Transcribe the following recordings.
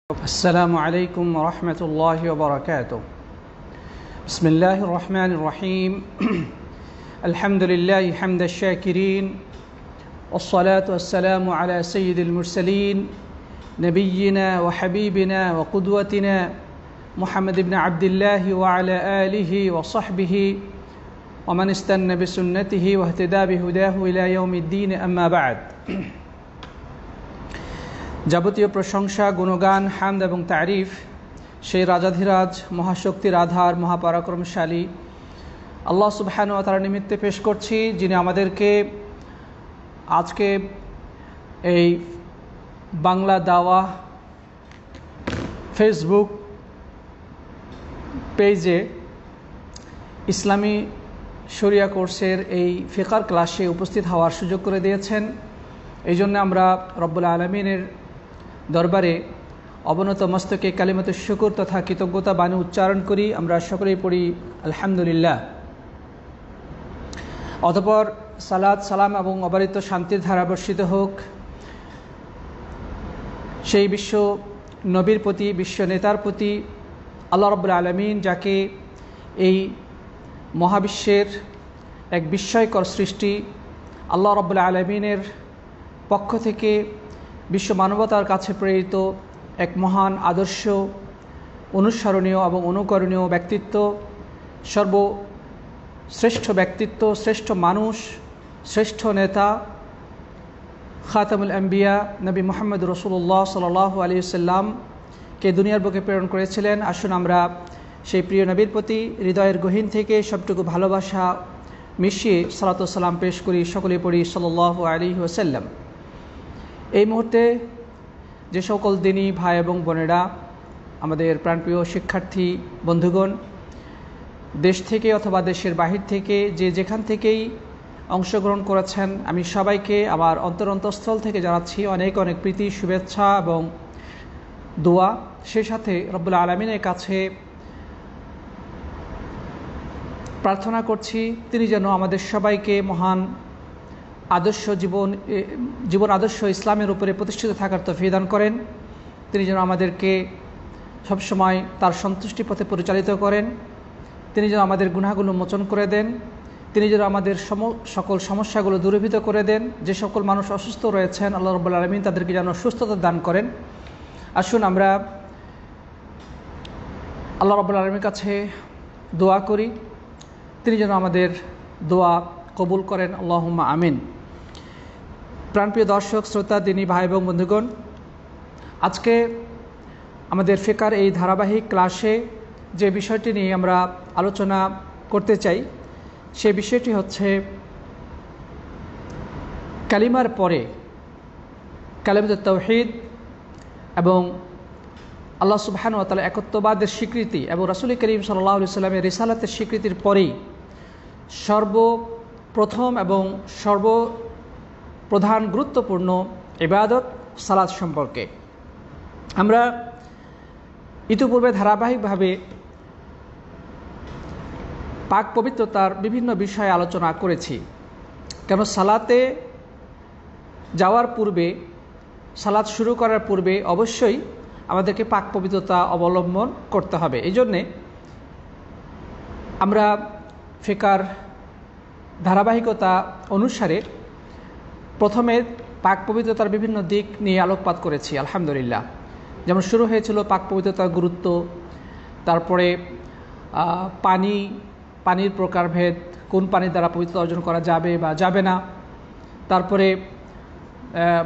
السلام عليكم ورحمة الله وبركاته. بسم الله الرحمن الرحيم. الحمد لله حمد الشاكرين، والصلاة والسلام على سيد المرسلين نبينا وحبيبنا وقدوتنا محمد بن عبد الله وعلى آله وصحبه ومن استنى بسنته واهتدى بهداه إلى يوم الدين. أما بعد. যাবতীয় প্রশংসা, গুণগান, হামদ এবং তারিফ সেই রাজাধিরাজ মহাশক্তির আধার মহাপরাক্রমশালী আল্লাহ সুবহানাহু ওয়া তাআলার নিমিত্তে পেশ করছি, যিনি আমাদেরকে আজকে এই বাংলা দাওয়া ফেসবুক পেজে ইসলামী শরিয়া কোর্সের এই ফিকহ ক্লাসে উপস্থিত হওয়ার সুযোগ করে দিয়েছেন। এই জন্য আমরা রব্বুল আলামিনের দরবারে অবনত মস্তকে কালিমাতুশ শুকর তথা কৃতজ্ঞতা বাণী উচ্চারণ করি। আমরা সকলেই পড়ি আলহামদুলিল্লাহ। অতঃপর সালাত সালাম এবং অবারিত শান্তির ধারা বর্ষিত হোক সেই বিশ্ব নবীর প্রতি, বিশ্ব নেতার প্রতি, আল্লাহ রাব্বুল আলামিন যাকে এই মহাবিশ্বের এক বিস্ময়কর সৃষ্টি, আল্লাহ রাব্বুল আলামিনের পক্ষ থেকে বিশ্ব মানবতার কাছে প্রেরিত এক মহান আদর্শ, অনুসরণীয় এবং অনুকরণীয় ব্যক্তিত্ব, সর্বশ্রেষ্ঠ ব্যক্তিত্ব, শ্রেষ্ঠ মানুষ, শ্রেষ্ঠ নেতা খাতামুল আম্বিয়া নবী মুহাম্মদ রাসূলুল্লাহ সাল্লাল্লাহু আলাইহি ওয়াসাল্লামকে দুনিয়ার বুকে প্রেরণ করেছিলেন। আসুন আমরা সেই প্রিয় নবীর প্রতি হৃদয়ের গহীন থেকে সবটুকু ভালোবাসা মিশিয়ে সালাতু ওয়াস সালাম পেশ করি। সকলেই পড়ি সাল্লাল্লাহু আলাইহি ওয়াসাল্লাম। এই মুহূর্তে যে সকল দিনী ভাই এবং বোনেরা, আমাদের প্রাণপ্রিয় শিক্ষার্থী বন্ধুগণ, দেশ থেকে অথবা দেশের বাহির থেকে যে যেখান থেকেই অংশগ্রহণ করেছেন, আমি সবাইকে আমার অন্তরস্থল থেকে জানাচ্ছি অনেক অনেক প্রীতি, শুভেচ্ছা এবং দোয়া। সেই সাথে রব্বুল আলামিনের কাছে প্রার্থনা করছি তিনি যেন আমাদের সবাইকে মহান আদর্শ জীবন আদর্শ ইসলামের উপরে প্রতিষ্ঠিত থাকার তৌফিক দান করেন। তিনি যেন আমাদেরকে সবসময় তার সন্তুষ্টি পথে পরিচালিত করেন। তিনি যেন আমাদের গুনাহগুলো মোচন করে দেন। তিনি যেন আমাদের সকল সমস্যাগুলো দূরীভূত করে দেন। যে সকল মানুষ অসুস্থ রয়েছেন, আল্লাহ রাব্বুল আলামিন তাদেরকে যেন সুস্থতা দান করেন। আসুন আমরা আল্লাহ রাব্বুল আলামিনের কাছে দোয়া করি, তিনি যেন আমাদের দোয়া কবুল করেন। আল্লাহুম্মা আমিন। প্রাণপ্রিয় দর্শক, শ্রোতা, দিনী ভাই এবং বন্ধুগণ, আজকে আমাদের ফিকহের এই ধারাবাহিক ক্লাসে যে বিষয়টি নিয়ে আমরা আলোচনা করতে চাই, সে বিষয়টি হচ্ছে কালিমার পরে কালিমাতুত তাওহীদ এবং আল্লাহ সুবহানাহু ওয়া তাআলা একত্ববাদের স্বীকৃতি এবং রাসূল করিম সাল্লাল্লাহু আলাইহি ওয়াসাল্লামের রিসালাতের স্বীকৃতির পরেই সর্বপ্রথম এবং সর্বপ্রধান গুরুত্বপূর্ণ ইবাদত সালাত সম্পর্কে আমরা ইতিপূর্বে ধারাবাহিকভাবে পাক পবিত্রতার বিভিন্ন বিষয়ে আলোচনা করেছি। কেন সালাতে যাওয়ার পূর্বে, সালাত শুরু করার পূর্বে অবশ্যই আমাদেরকে পাক পবিত্রতা অবলম্বন করতে হবে। এই জন্যে আমরা ফিকহের ধারাবাহিকতা অনুসারে প্রথমে পাক পবিত্রতার বিভিন্ন দিক নিয়ে আলোকপাত করেছি আলহামদুলিল্লাহ। যেমন শুরু হয়েছিল পাক পবিত্রতার গুরুত্ব, তারপরে পানির প্রকারভেদ, কোন পানির দ্বারা পবিত্রতা অর্জন করা যাবে বা যাবে না, তারপরে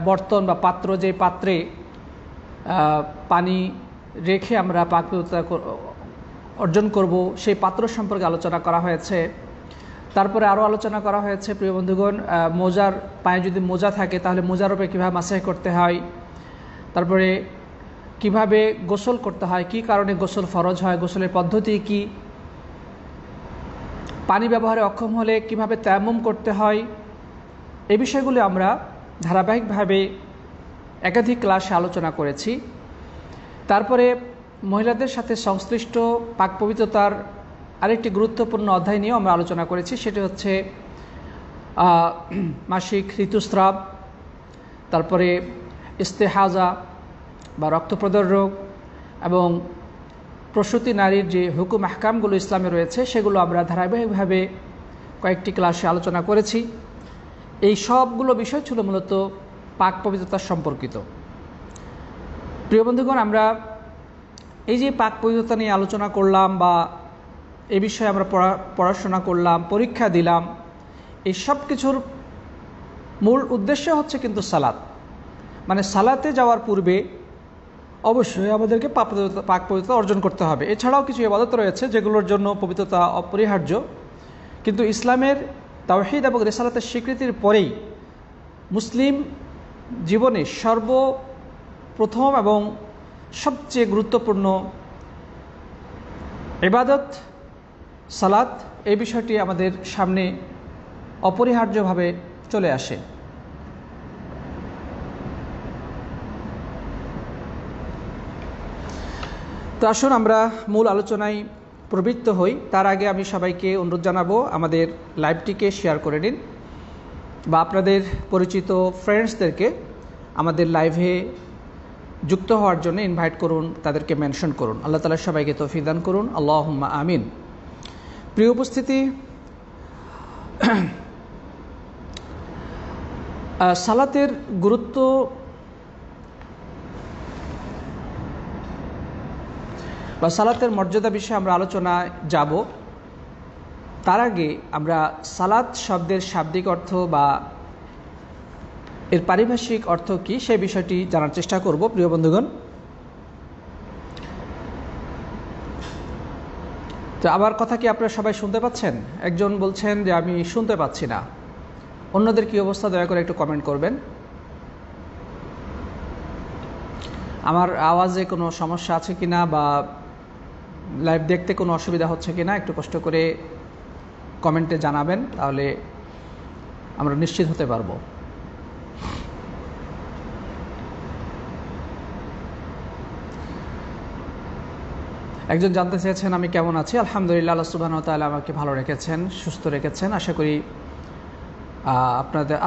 বর্তন বা পাত্র, যে পাত্রে পানি রেখে আমরা পাক পবিত্রতা অর্জন করব সেই পাত্র সম্পর্কে আলোচনা করা হয়েছে। তারপরে আরও আলোচনা করা হয়েছে প্রিয় বন্ধুগণ, মোজার পায়ে যদি মোজা থাকে তাহলে মোজার উপরে কীভাবে মাসাহ করতে হয়, তারপরে কিভাবে গোসল করতে হয়, কি কারণে গোসল ফরজ হয়, গোসলের পদ্ধতি কি, পানি ব্যবহারে অক্ষম হলে কিভাবে তায়াম্মুম করতে হয়, এই বিষয়গুলো আমরা ধারাবাহিকভাবে একাধিক ক্লাসে আলোচনা করেছি। তারপরে মহিলাদের সাথে সংশ্লিষ্ট পাক পবিত্রতার আরেকটি গুরুত্বপূর্ণ অধ্যায় নিয়েও আমরা আলোচনা করেছি, সেটি হচ্ছে মাসিক ঋতুস্রাব, তারপরে ইস্তেহাজা বা রক্তপ্রদর রোগ, এবং প্রসূতি নারীর যে হুকুম আহকামগুলো ইসলামে রয়েছে সেগুলো আমরা ধারাবাহিকভাবে কয়েকটি ক্লাসে আলোচনা করেছি। এই সবগুলো বিষয় ছিল মূলত পাক পবিত্রতা সম্পর্কিত। প্রিয় বন্ধুগণ, আমরা এই যে পাক পবিত্রতা নিয়ে আলোচনা করলাম বা এ বিষয়ে আমরা পড়াশোনা করলাম, পরীক্ষা দিলাম, এই সব কিছুর মূল উদ্দেশ্য হচ্ছে কিন্তু সালাত। মানে সালাতে যাওয়ার পূর্বে অবশ্যই আমাদেরকে পাক পবিত্রতা অর্জন করতে হবে। এছাড়াও কিছু ইবাদত রয়েছে যেগুলোর জন্য পবিত্রতা অপরিহার্য, কিন্তু ইসলামের তাওহীদ এবং রিসালাতের স্বীকৃতির পরেই মুসলিম জীবনে সর্বপ্রথম এবং সবচেয়ে গুরুত্বপূর্ণ ইবাদত সালাত, এই বিষয়টি আমাদের সামনে অপরিহার্যভাবে চলে আসে। তো আসুন আমরা মূল আলোচনায় প্রবৃত্ত হই। তার আগে আমি সবাইকে অনুরোধ জানাবো আমাদের লাইভটিকে শেয়ার করে নিন বা আপনাদের পরিচিত ফ্রেন্ডসদেরকে আমাদের লাইভে যুক্ত হওয়ার জন্য ইনভাইট করুন, তাদেরকে মেনশন করুন। আল্লাহ তাআলা সবাইকে তৌফিক দান করুন, আল্লাহুম্মা আমিন। প্রিয় উপস্থিতি, সালাতের গুরুত্ব বা সালাতের মর্যাদা বিষয়ে আমরা আলোচনায় যাব। তার আগে আমরা সালাত শব্দের শাব্দিক অর্থ বা এর পারিভাষিক অর্থ কী সে বিষয়টি জানার চেষ্টা করব। প্রিয় বন্ধুগণ, তো আমার কথা কি আপনারা সবাই শুনতে পাচ্ছেন? একজন বলছেন যে আমি শুনতে পাচ্ছি না। অন্যদের কী অবস্থা দয়া করে একটু কমেন্ট করবেন। আমার আওয়াজে কোনো সমস্যা আছে কিনা বা লাইভ দেখতে কোনো অসুবিধা হচ্ছে কিনা একটু কষ্ট করে কমেন্টে জানাবেন, তাহলে আমরা নিশ্চিত হতে পারবো। একজন জানতে চেয়েছেন আমি কেমন আছি। আলহামদুলিল্লাহ, আল্লাহ সুবহানাহু ওয়া তাআলা আমাকে ভালো রেখেছেন, সুস্থ রেখেছেন। আশা করি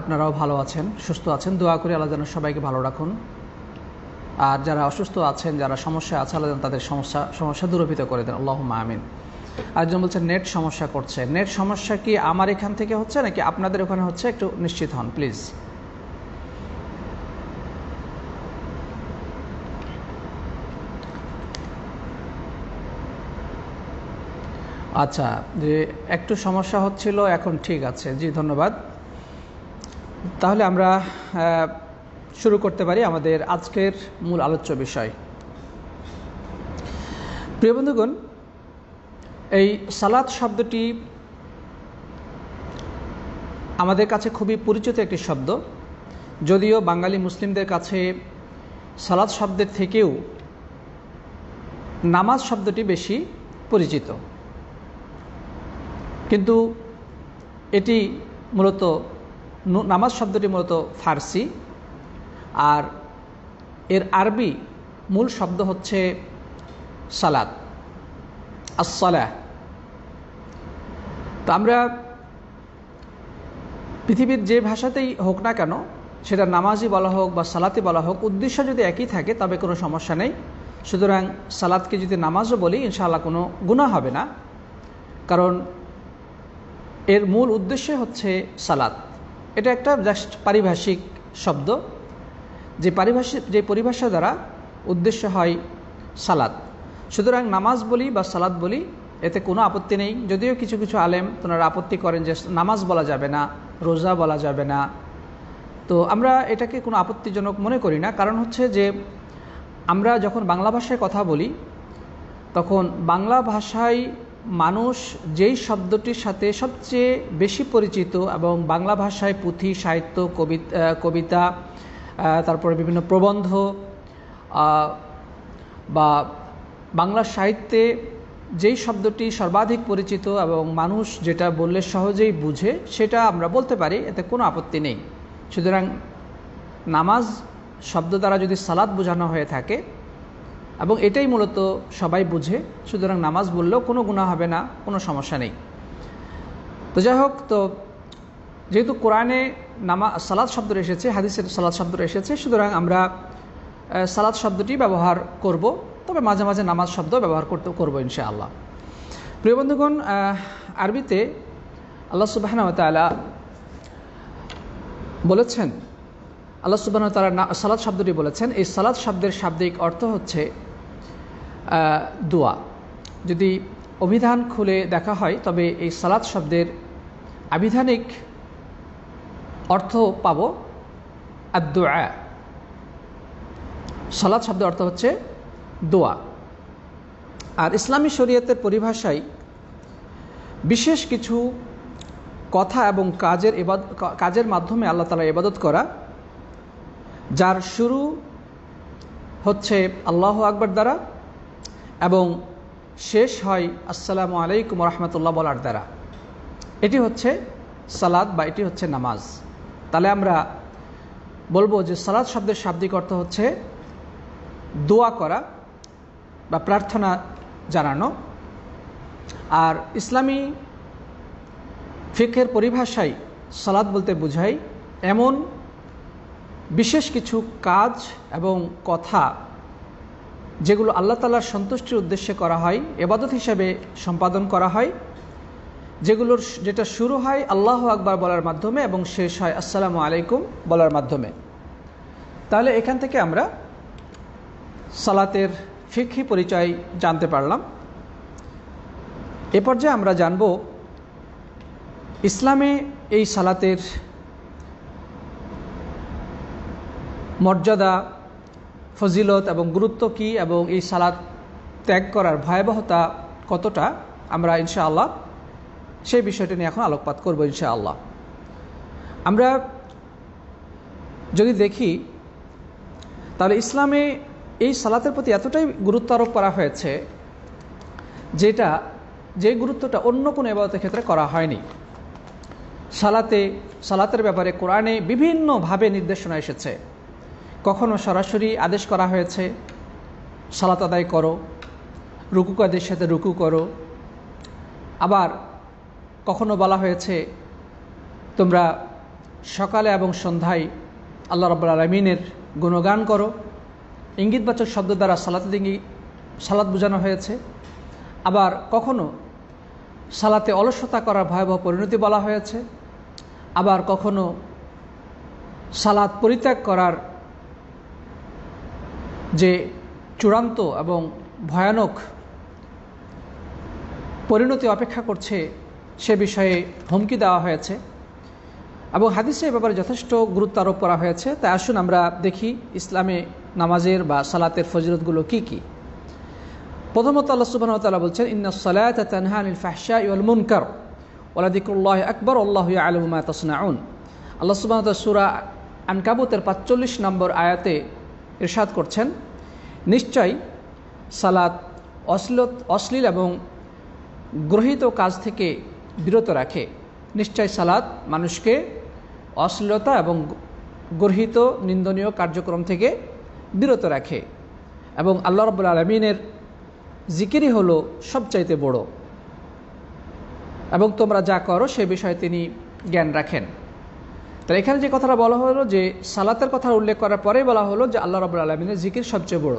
আপনারাও ভালো আছেন, সুস্থ আছেন। দোয়া করি আল্লাহ যেন সবাইকে ভালো রাখুন। আর যারা অসুস্থ আছেন, যারা সমস্যা আছে, আল্লাহ যেন তাদের সমস্যা দূরীভূত করে দেন, আল্লাহুম্মা আমিন। আরেকজন বলছেন নেট সমস্যা করছে। নেট সমস্যা কি আমার এখান থেকে হচ্ছে নাকি আপনাদের ওখানে হচ্ছে? একটু নিশ্চিত হন প্লিজ। আচ্ছা, যে একটু সমস্যা হচ্ছিল, এখন ঠিক আছে। জি, ধন্যবাদ। তাহলে আমরা শুরু করতে পারি আমাদের আজকের মূল আলোচ্য বিষয়। প্রিয় বন্ধুগণ, এই সালাত শব্দটি আমাদের কাছে খুবই পরিচিত একটি শব্দ, যদিও বাঙালি মুসলিমদের কাছে সালাত শব্দের থেকেও নামাজ শব্দটি বেশি পরিচিত। কিন্তু এটি মূলত নামাজ শব্দটি মূলত ফার্সি, আর এর আরবি মূল শব্দ হচ্ছে সালাত, আস-সালাহ। তো আমরা পৃথিবীর যে ভাষাতেই হোক না কেন, সেটা নামাজই বলা হোক বা সালাতই বলা হোক, উদ্দেশ্য যদি একই থাকে তবে কোনো সমস্যা নেই। সুতরাং সালাতকে যদি নামাজও বলি ইনশাআল্লাহ কোনো গুনাহ হবে না, কারণ এর মূল উদ্দেশ্য হচ্ছে সালাত। এটা একটা জাস্ট পারিভাষিক শব্দ, যে পরিভাষা দ্বারা উদ্দেশ্য হয় সালাত। সুতরাং নামাজ বলি বা সালাত বলি, এতে কোনো আপত্তি নেই। যদিও কিছু কিছু আলেম তোনারা আপত্তি করেন যে নামাজ বলা যাবে না, রোজা বলা যাবে না। তো আমরা এটাকে কোনো আপত্তিজনক মনে করি না। কারণ হচ্ছে যে আমরা যখন বাংলা ভাষায় কথা বলি, তখন বাংলা ভাষায় মানুষ যেই শব্দটির সাথে সবচেয়ে বেশি পরিচিত এবং বাংলা ভাষায় পুঁথি, সাহিত্য, কবিতা, তারপরে বিভিন্ন প্রবন্ধ বা বাংলা সাহিত্যে যেই শব্দটি সর্বাধিক পরিচিত এবং মানুষ যেটা বললে সহজেই বুঝে, সেটা আমরা বলতে পারি, এতে কোনো আপত্তি নেই। সুতরাং নামাজ শব্দ দ্বারা যদি সালাত বোঝানো হয়ে থাকে এবং এটাই মূলত সবাই বুঝে, সুতরাং নামাজ বললেও কোনো গুনাহ হবে না, কোনো সমস্যা নেই। তো যাই হোক, তো যেহেতু কোরআনে সালাত শব্দ এসেছে, হাদিসের সালাত শব্দ এসেছে, সুতরাং আমরা সালাত শব্দটি ব্যবহার করব। তবে মাঝে মাঝে নামাজ শব্দ ব্যবহার করবো ইনশাআল্লাহ। প্রিয় বন্ধুগণ, আরবিতে আল্লাহ সুবহানাহু ওয়া তাআলা বলেছেন, আল্লাহ সুবহানাহু ওয়া তাআলা সালাত শব্দটি বলেছেন। এই সালাত শব্দের শাব্দিক অর্থ হচ্ছে দোয়া। যদি অভিধান খুলে দেখা হয় তবে এই সালাত শব্দের আবিধানিক অর্থ পাব আদ-দুআ। সালাত শব্দের অর্থ হচ্ছে দোয়া। আর ইসলামী শরীয়তের পরিভাষায় বিশেষ কিছু কথা এবং কাজের মাধ্যমে আল্লাহ তাআলা ইবাদত করা, যার শুরু হচ্ছে আল্লাহু আকবার দ্বারা এবং শেষ হয় আসসালামু আলাইকুম ওয়া রাহমাতুল্লাহ বলার দ্বারা, এটি হচ্ছে সালাত বা এটি হচ্ছে নামাজ। তাহলে আমরা বলবো যে সালাত শব্দের শাব্দিক অর্থ হচ্ছে দোয়া করা বা প্রার্থনা জানানো। আর ইসলামী ফিকহের পরিভাষায় সালাত বলতে বোঝায় এমন বিশেষ কিছু কাজ এবং কথা যেগুলো আল্লাহ তাআলার সন্তুষ্টির উদ্দেশ্যে করা হয়, ইবাদত হিসেবে সম্পাদন করা হয়, যেটা শুরু হয় আল্লাহু আকবার বলার মাধ্যমে এবং শেষ হয় আসসালামু আলাইকুম বলার মাধ্যমে। তাহলে এখান থেকে আমরা সালাতের ফিকহি পরিচয় জানতে পারলাম। এ পর্যায়ে আমরা জানব ইসলামে এই সালাতের মর্যাদা, ফজিলত এবং গুরুত্ব কী এবং এই সালাত ত্যাগ করার ভয়াবহতা কতটা, আমরা ইনশাআল্লাহ সেই বিষয়টি নিয়ে এখন আলোকপাত করব ইনশাআল্লাহ। আমরা যদি দেখি তাহলে ইসলামে এই সালাতের প্রতি এতটাই গুরুত্ব আরোপ করা হয়েছে যে গুরুত্বটা অন্য কোনো ইবাদতের ক্ষেত্রে করা হয়নি। সালাতের ব্যাপারে কোরআনে বিভিন্নভাবে নির্দেশনা এসেছে। কখনো সরাসরি আদেশ করা হয়েছে সালাত আদায় করো, রুকু কাদের সাথে রুকু করো, আবার কখনো বলা হয়েছে তোমরা সকালে এবং সন্ধ্যায় আল্লাহ রাব্বুল আলামিনের গুণগান করো। ইঙ্গিতবাচক শব্দ দ্বারা সালাত বোঝানো হয়েছে। আবার কখনো সালাতে অলসতা করার ভয়াবহ পরিণতি বলা হয়েছে। আবার কখনো সালাত পরিত্যাগ করার যে চূড়ান্ত এবং ভয়ানক পরিণতি অপেক্ষা করছে সে বিষয়ে হুমকি দেওয়া হয়েছে এবং হাদিসে এ ব্যাপারে যথেষ্ট গুরুত্ব আরোপ করা হয়েছে। তাই আসুন আমরা দেখি ইসলামে নামাজের বা সালাতের ফজিলতগুলো কি কি। প্রথমত আল্লাহ সুবহানাহু ওয়া তাআলা বলছেন, ইন্নাস সালাতা তানহা আনিল ফাহশাই ওয়াল মুনকার ওয়া লাযিকরুল্লাহি আকবার আল্লাহু ইয়ালামু মা তাসনাউন। আল্লাহ সুবহানাহু ওয়া তাআলা সূরা আনকাবুতের ৪৫ নম্বর আয়াতে ইরশাদ করছেন, নিশ্চয় সালাত অশ্লীল এবং গ্রহিত কাজ থেকে বিরত রাখে। নিশ্চয় সালাত মানুষকে অশ্লীলতা এবং গর্হিত নিন্দনীয় কার্যক্রম থেকে বিরত রাখে এবং আল্লাহ রাব্বুল আলামিনের জিকিরই হলো সবচাইতে বড় এবং তোমরা যা করো সে বিষয়ে তিনি জ্ঞান রাখেন। তাই এখানে যে কথাটা বলা হলো যে সালাতের কথা উল্লেখ করার পরেই বলা হলো যে আল্লাহ রাব্বুল আলামিনের জিকির সবচেয়ে বড়।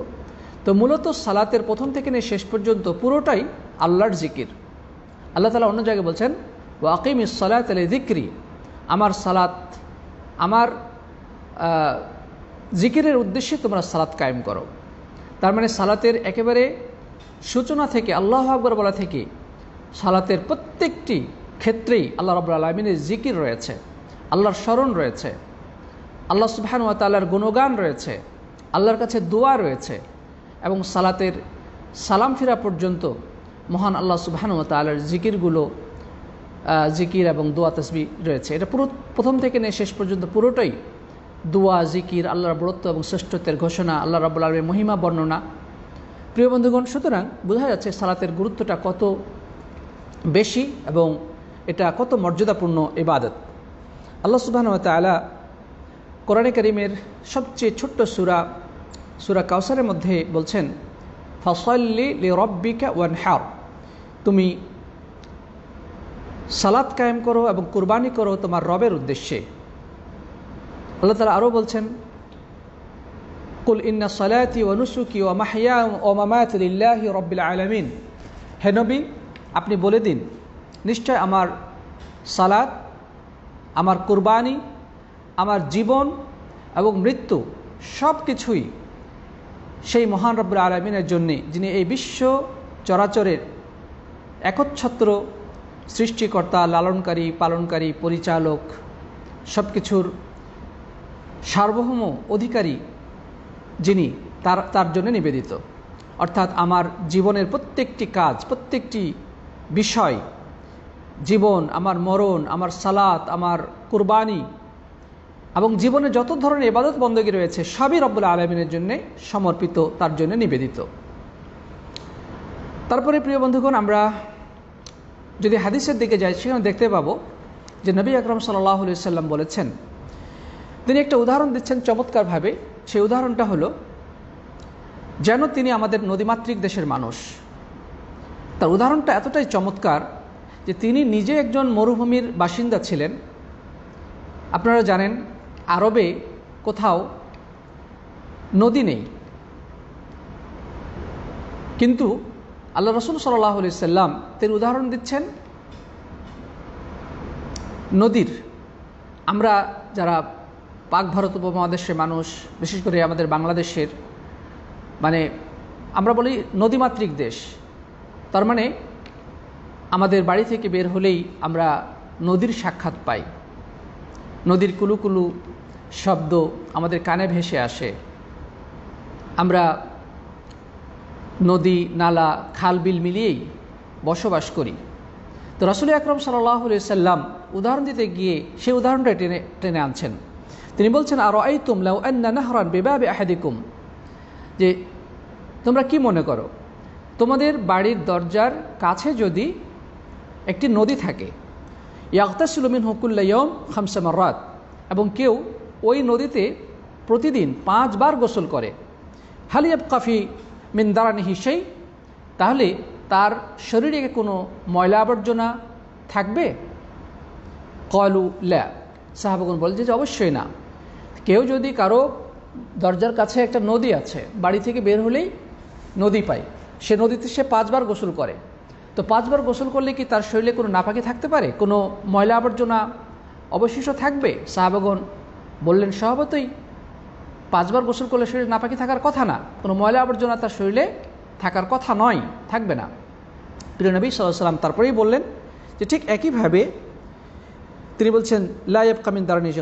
তো মূলত সালাতের প্রথম থেকে নিয়ে শেষ পর্যন্ত পুরোটাই আল্লাহর জিকির। আল্লাহ তাআলা অন্য জায়গায় বলছেন, ওয়া আকিমিস সালাতা লিযিকরি, আমার সালাত আমার জিকিরের উদ্দেশ্যে তোমরা সালাত কায়েম করো। তার মানে সালাতের একেবারে সূচনা থেকে আল্লাহু আকবার বলা থেকে সালাতের প্রত্যেকটি ক্ষেত্রেই আল্লাহ রাব্বুল আলামিনের জিকির রয়েছে, আল্লাহর স্মরণ রয়েছে, আল্লাহ সুবহানাহু ওয়া তাআলার গুণগান রয়েছে, আল্লাহর কাছে দোয়া রয়েছে এবং সালাতের সালাম ফিরা পর্যন্ত মহান আল্লাহ সুবহানাহু ওয়া তাআলার জিকির এবং দোয়া তাসবিহ রয়েছে। এটা পুরো প্রথম থেকে নিয়ে শেষ পর্যন্ত পুরোটাই দোয়া, জিকির, আল্লাহর বড়ত্ব এবং শ্রেষ্ঠত্বের ঘোষণা, আল্লাহ রাব্বুল আলামিনের মহিমা বর্ণনা। প্রিয় বন্ধুগণ, সুতরাং বোঝা যাচ্ছে সালাতের গুরুত্বটা কত বেশি এবং এটা কত মর্যাদাপূর্ণ ইবাদত। আল্লাহ সুবহানাহু ওয়া তাআলা কোরআনে কারীমের সবচেয়ে ছোট্ট সূরা কাউসারের মধ্যে বলছেন, ফাসাল্লি লিরাব্বিকা ওয়ানহার, তুমি সালাত কায়েম করো এবং কুরবানি করো তোমার রবের উদ্দেশ্যে। আল্লাহ তাআলা আরও বলছেন, কুল ইন্না সালাতি ওয়া নুসুকি ওয়া মাহইয়া ওয়া মামাতি লিল্লাহি রাব্বিল আলামিন। হে নবী, আপনি বলে দিন, নিশ্চয় আমার সালাত, আমার কুরবানি, আমার জীবন এবং মৃত্যু সব কিছুই সেই মহান রব্বুল আলামিনের জন্যে, যিনি এই বিশ্ব চরাচরের একচ্ছত্র সৃষ্টিকর্তা, লালনকারী, পালনকারী, পরিচালক, সব কিছুর সার্বভৌম অধিকারী, যিনি তার জন্য নিবেদিত। অর্থাৎ আমার জীবনের প্রত্যেকটি কাজ, প্রত্যেকটি বিষয়, জীবন, আমার মরণ, আমার সালাত, আমার কুরবানি এবং জীবনে যত ধরনের ইবাদত বন্দেগী রয়েছে সবই রব্বুল আলামিনের জন্য সমর্পিত, তার জন্য নিবেদিত। তারপরে প্রিয় বন্ধুগণ, আমরা যদি হাদিসের দিকে যাই, সেখানে দেখতে পাবো যে নবী আকরাম সাল্লাল্লাহু আলাইহি সাল্লাম বলেছেন, তিনি একটা উদাহরণ দিচ্ছেন চমৎকারভাবে। সেই উদাহরণটা হলো যেন তিনি আমাদের নদীমাতৃক দেশের মানুষ। তার উদাহরণটা এতটাই চমৎকার যে তিনি নিজে একজন মরুভূমির বাসিন্দা ছিলেন। আপনারা জানেন আরবে কোথাও নদী নেই, কিন্তু আল্লাহ রসুল সাল্লাল্লাহু আলাইহি সাল্লাম তিনি উদাহরণ দিচ্ছেন নদীর। আমরা যারা পাক ভারত উপমহাদেশের মানুষ, বিশেষ করে আমাদের বাংলাদেশের, মানে আমরা বলি নদীমাতৃক দেশ, তার মানে আমাদের বাড়ি থেকে বের হলেই আমরা নদীর সাক্ষাৎ পাই। নদীর কুলুকুলু শব্দ আমাদের কানে ভেসে আসে। আমরা নদী, নালা, খাল, বিল মিলিয়েই বসবাস করি। তো রাসূল আকরাম সাল্লাল্লাহু আলাইহি সাল্লাম উদাহরণ দিতে গিয়ে সেই উদাহরণটা টেনে আনছেন। তিনি বলছেন, আরাআইতুম লাউ আন্না নাহরান বিবাবি আহাদিকুম, যে তোমরা কি মনে করো, তোমাদের বাড়ির দরজার কাছে যদি একটি নদী থাকে, ইয়াগতাসিলু মিনহু কুল্লা ইয়াওম 5 মাররাত, এবং কেউ ওই নদীতে প্রতিদিন 5 বার গোসল করে, হাল ইয়াবকা ফি মিন দারানিহি শাই, তাহলে তার শরীরে কোনো ময়লা আবর্জনা থাকবে? ক্বালু লা, সাহাবাগণ বলছে যে অবশ্যই না। কেউ যদি কারো দরজার কাছে একটা নদী আছে, বাড়ি থেকে বের হলেই নদী পায়, সে নদীতে সে 5 বার গোসল করে, তো 5 বার গোসল করলে কি তার শরীরে কোনো নাপাকি থাকতে পারে? কোনো ময়লা আবর্জনা অবশিষ্ট থাকবে? সাহাবাগণ বললেন, স্বভাবতই 5 বার গোসল করলে শরীরে নাপাকি থাকার কথা না, কোনো ময়লা আবর্জনা তার শরীরে থাকার কথা নয়, থাকবে না। প্রিয় নবী সাল্লাল্লাহু আলাইহি সাল্লাম তারপরেই বললেন যে ঠিক একইভাবে তিনি বলছেন, লা ইয়াবকা মিন দারানিহি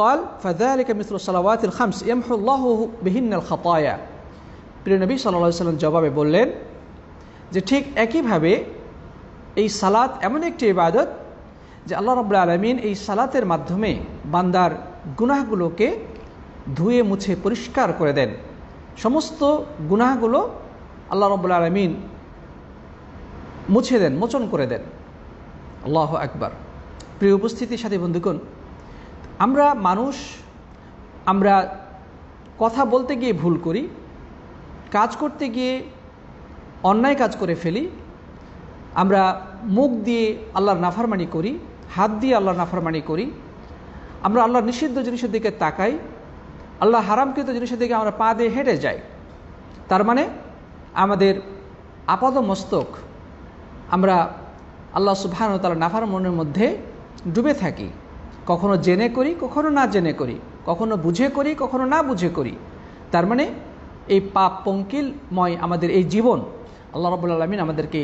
قال فذلك مثل الصلوات الخمس يمحو الله بهن الخطايا। প্রিয় নবী সাল্লাল্লাহু আলাইহি সাল্লাম জবাবে বললেন যে ঠিক একইভাবে এই সালাত এমন একটি ইবাদত যে আল্লাহ রাব্বুল আলামিন এই সালাতের মাধ্যমে বান্দার গুনাহগুলোকে ধুয়ে মুছে পরিষ্কার করে দেন। সমস্ত গুনাহগুলো আল্লাহ রাব্বুল আলামিন মুছে দেন, মোচন করে দেন। আল্লাহু আকবার। প্রিয় উপস্থিতির সাথে বন্ধুগণ, আমরা মানুষ, আমরা কথা বলতে গিয়ে ভুল করি, কাজ করতে গিয়ে অন্যায় কাজ করে ফেলি, আমরা মুখ দিয়ে আল্লাহর নাফরমানি করি, হাত দিয়ে আল্লাহর নাফরমানি করি, আমরা আল্লাহর নিষিদ্ধ জিনিসের দিকে তাকাই, আল্লাহ হারামকৃত জিনিসের দিকে আমরা পা দিয়ে হেঁটে যাই। তার মানে আমাদের আপাদ মস্তক আমরা আল্লাহ সুবহানাহু ওয়া তাআলার নাফরমানির মধ্যে ডুবে থাকি। কখনো জেনে করি, কখনো না জেনে করি, কখনো বুঝে করি, কখনো না বুঝে করি। তার মানে এই পাপ পঙ্কিলময় আমাদের এই জীবন, আল্লাহ রাব্বুল আলামিন আমাদেরকে